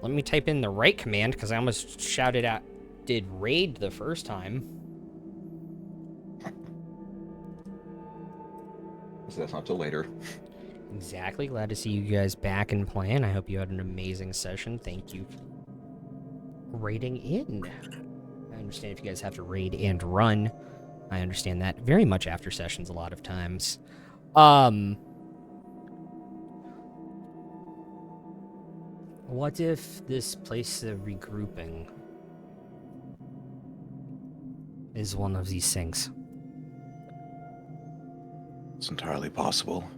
Let me type in the right command, because I almost shouted out, did raid the first time. So that's not till later. Exactly. Glad to see you guys back and playing. I hope you had an amazing session. Thank you for raiding in. I understand if you guys have to raid and run. I understand that very much after sessions a lot of times. What if this place of regrouping is one of these things? It's entirely possible.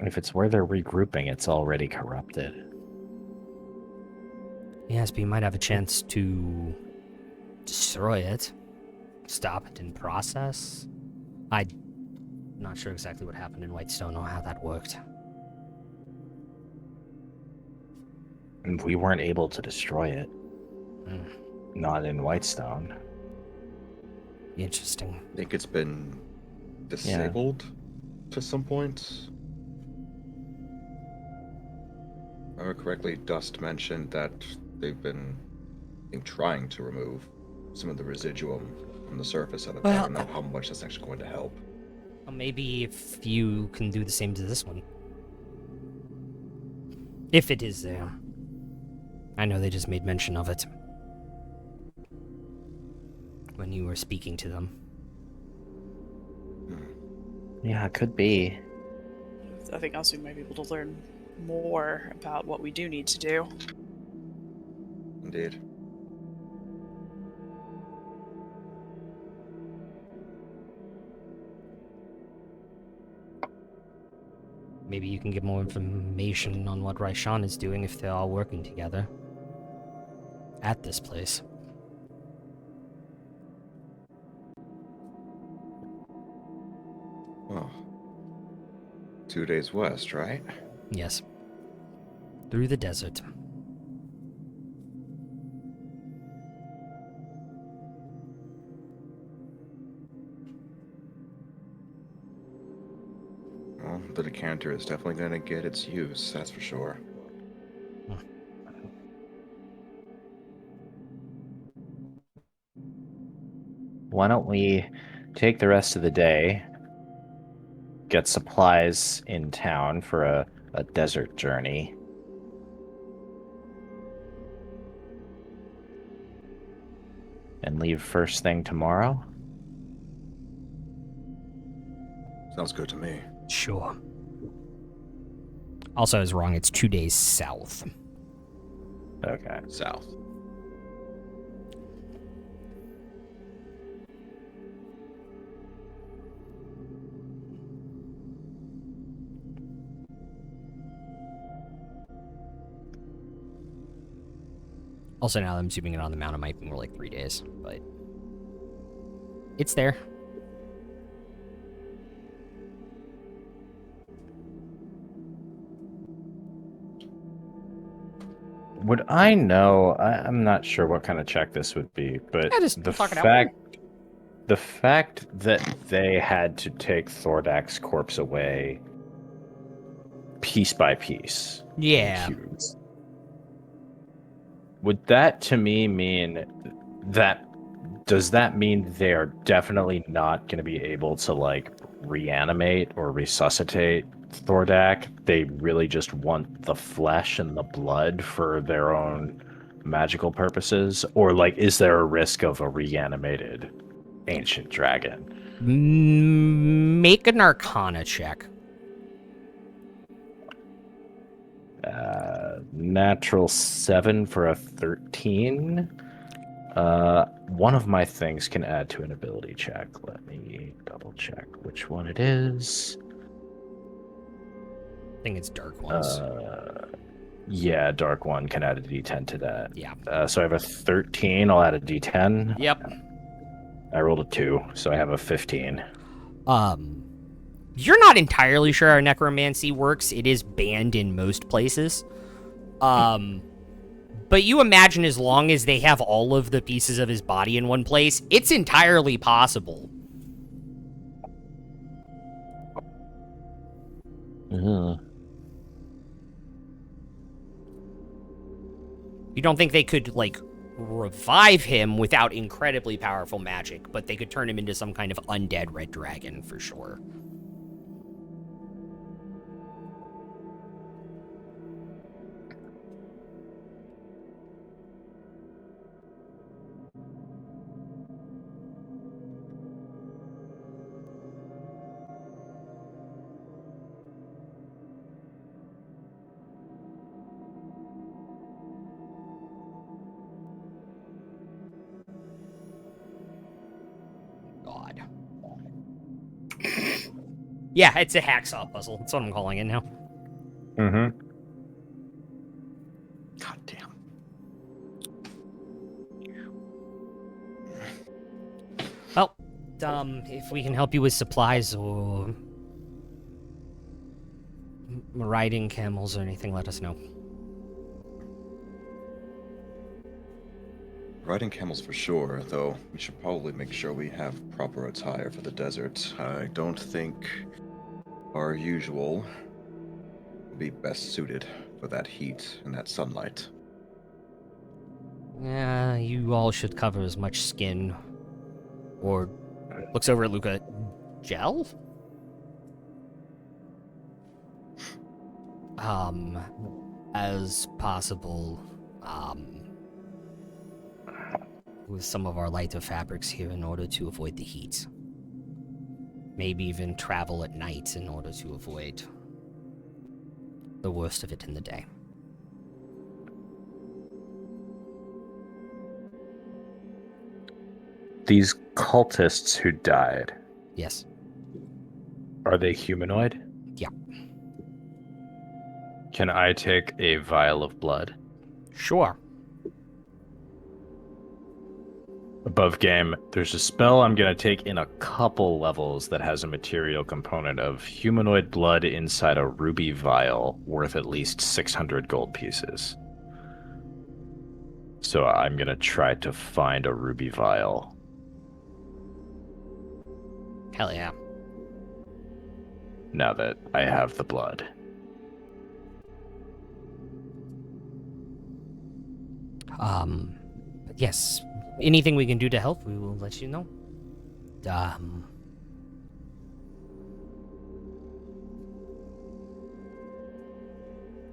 If it's where they're regrouping, it's already corrupted. Yes, but you might have a chance to destroy it. Stop it in process. I'm not sure exactly what happened in Whitestone or how that worked. And we weren't able to destroy it. Mm, Not in Whitestone. interesting. I think it's been disabled to some point. If I remember correctly, Dust mentioned that they've been trying to remove some of the residuum from the surface of it. But I don't know how much that's actually going to help. Well, maybe if you can do the same to this one. If it is there. I know they just made mention of it when you were speaking to them. Yeah, it could be. I think also we might be able to learn more about what we do need to do. Indeed. Maybe you can get more information on what Raishan is doing if they're all working together. At this place. Well, 2 days west, right? Yes. Through the desert. Well, the decanter is definitely going to get its use, that's for sure. Why don't we take the rest of the day, get supplies in town for a desert journey, and leave first thing tomorrow? Sounds good to me. Sure. Also, I was wrong. It's 2 days south. Okay. South. Also, now that I'm zooming in on the mount, it might be more like 3 days, but it's there. Would I know? I'm not sure what kind of check this would be, but Yeah, just the talk it out. fact that they had to take Thordak's corpse away piece by piece. in Yeah. cubes, would that to me mean that? Does that mean they're definitely not going to be able to like reanimate or resuscitate Thordak? They really just want the flesh and the blood for their own magical purposes? Or like, is there a risk of a reanimated ancient dragon? Make an Arcana check. Natural 7 for a 13. One of my things can add to an ability check. Let me double check which one it is. I think it's Dark Ones. Yeah, Dark One can add a d10 to that. Yeah. So I have a 13. I'll add a d10. Yep. I rolled a 2, so I have a 15. You're not entirely sure how necromancy works. It is banned in most places. But you imagine as long as they have all of the pieces of his body in one place, it's entirely possible. You don't think they could, like, revive him without incredibly powerful magic, but they could turn him into some kind of undead red dragon for sure. God. Yeah, it's a hacksaw puzzle. That's what I'm calling it now. Mm-hmm. God damn. Well, if we can help you with supplies or riding camels or anything, let us know. Riding camels for sure, though we should probably make sure we have proper attire for the desert. I don't think our usual will be best suited for that heat and that sunlight. Yeah, you all should cover as much skin. Or looks over at Luca. Gel? As possible. With some of our lighter fabrics here in order to avoid the heat. Maybe even travel at night in order to avoid the worst of it in the day. These cultists who died, Yes. are they humanoid? Yeah. Can I take a vial of blood? Sure. Above game, there's a spell I'm going to take in a couple levels that has a material component of humanoid blood inside a ruby vial worth at least 600 gold pieces. So I'm going to try to find a ruby vial. Hell yeah. Now that I have the blood. But yes, anything we can do to help, we will let you know.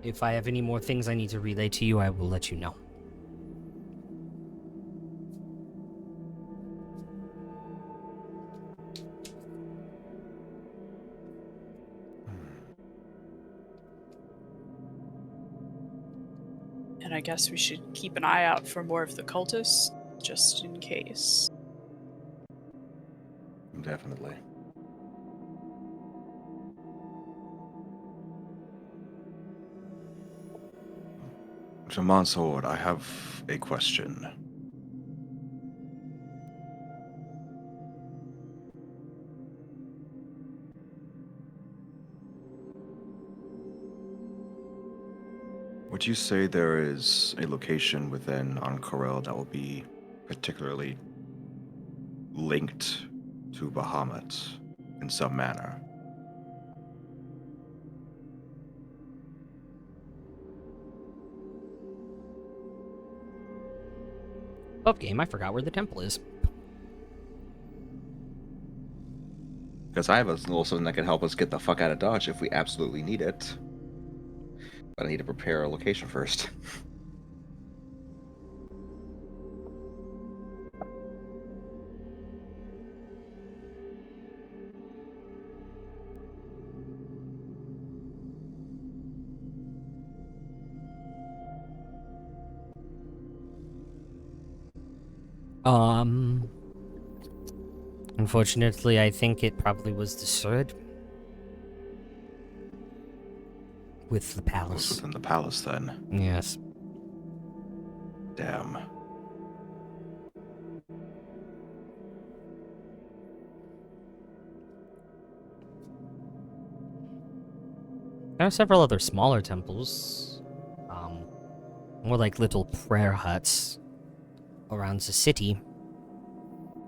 If I have any more things I need to relay to you, I will let you know. And I guess we should keep an eye out for more of the cultists, just in case. Definitely. To Mansour, I have a question. Would you say there is a location within Ank'Harel that will be particularly linked to Bahamut in some manner? Up game, I forgot where the temple is. Because I have a little something that can help us get the fuck out of Dodge if we absolutely need it. But I need to prepare a location first. Unfortunately, I think it probably was destroyed. With the It was palace. within the palace then. Yes. Damn. There are several other smaller temples. More like little prayer huts around the city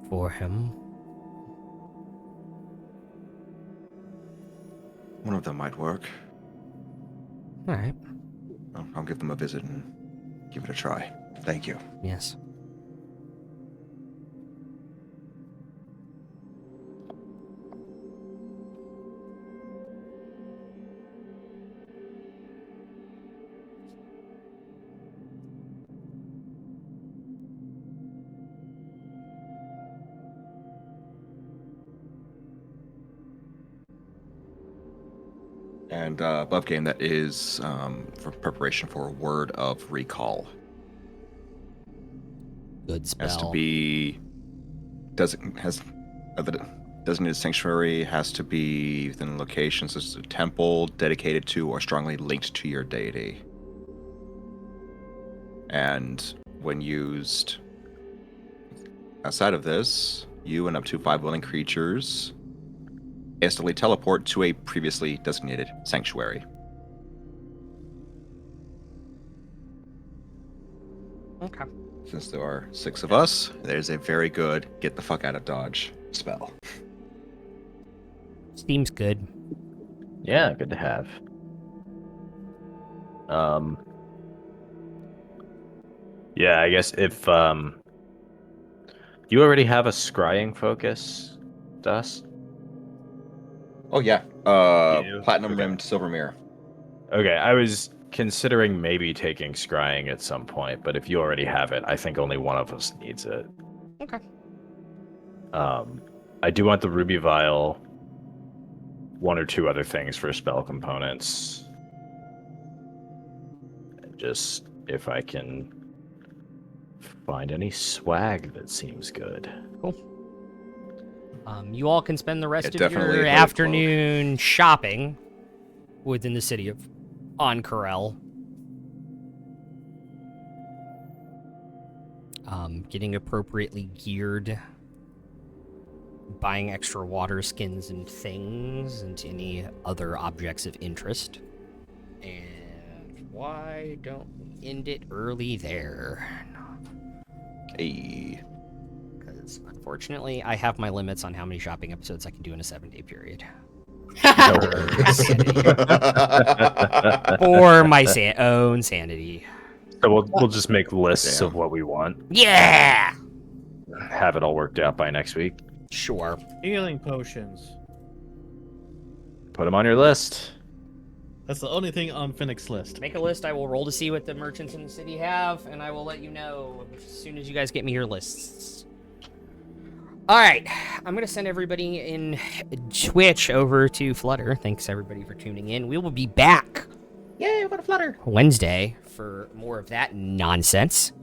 for him. One of them might work. Alright. I'll give them a visit and give it a try. Thank you. Yes. And above game, that is for preparation for a word of recall. Good spell. Has to be the designated sanctuary has to be within locations such as a temple dedicated to or strongly linked to your deity. And when used outside of this, you and up to 5 willing creatures instantly teleport to a previously designated sanctuary. Okay. Since there are 6 of us, there's a very good get the fuck out of Dodge spell. Seems good. Yeah, good to have. Yeah, I guess if you already have a scrying focus, Dust? Oh yeah, You do? platinum Okay. rimmed silver mirror. Okay, I was considering maybe taking scrying at some point, but if you already have it, I think only one of us needs it. Okay. I do want the ruby vial, 1 or 2 other things for spell components. Just if I can find any swag that seems good. Cool. You all can spend the rest of definitely your a cloak. afternoon shopping within the city of Oncarel. Getting appropriately geared, buying extra water skins and things, and any other objects of interest. And why don't we end it early there? Hey. Because unfortunately, I have my limits on how many shopping episodes I can do in a 7-day period. For my own sanity. So we'll just make lists of Damn. what we want. Yeah! Have it all worked out by next week. Sure. Healing potions. Put them on your list. That's the only thing on Phoenix's list. Make a list. I will roll to see what the merchants in the city have, and I will let you know as soon as you guys get me your lists. All right. I'm going to send everybody in Twitch over to Flutter. Thanks, everybody, for tuning in. We will be back. Yay, what a flutter. Wednesday for more of that nonsense.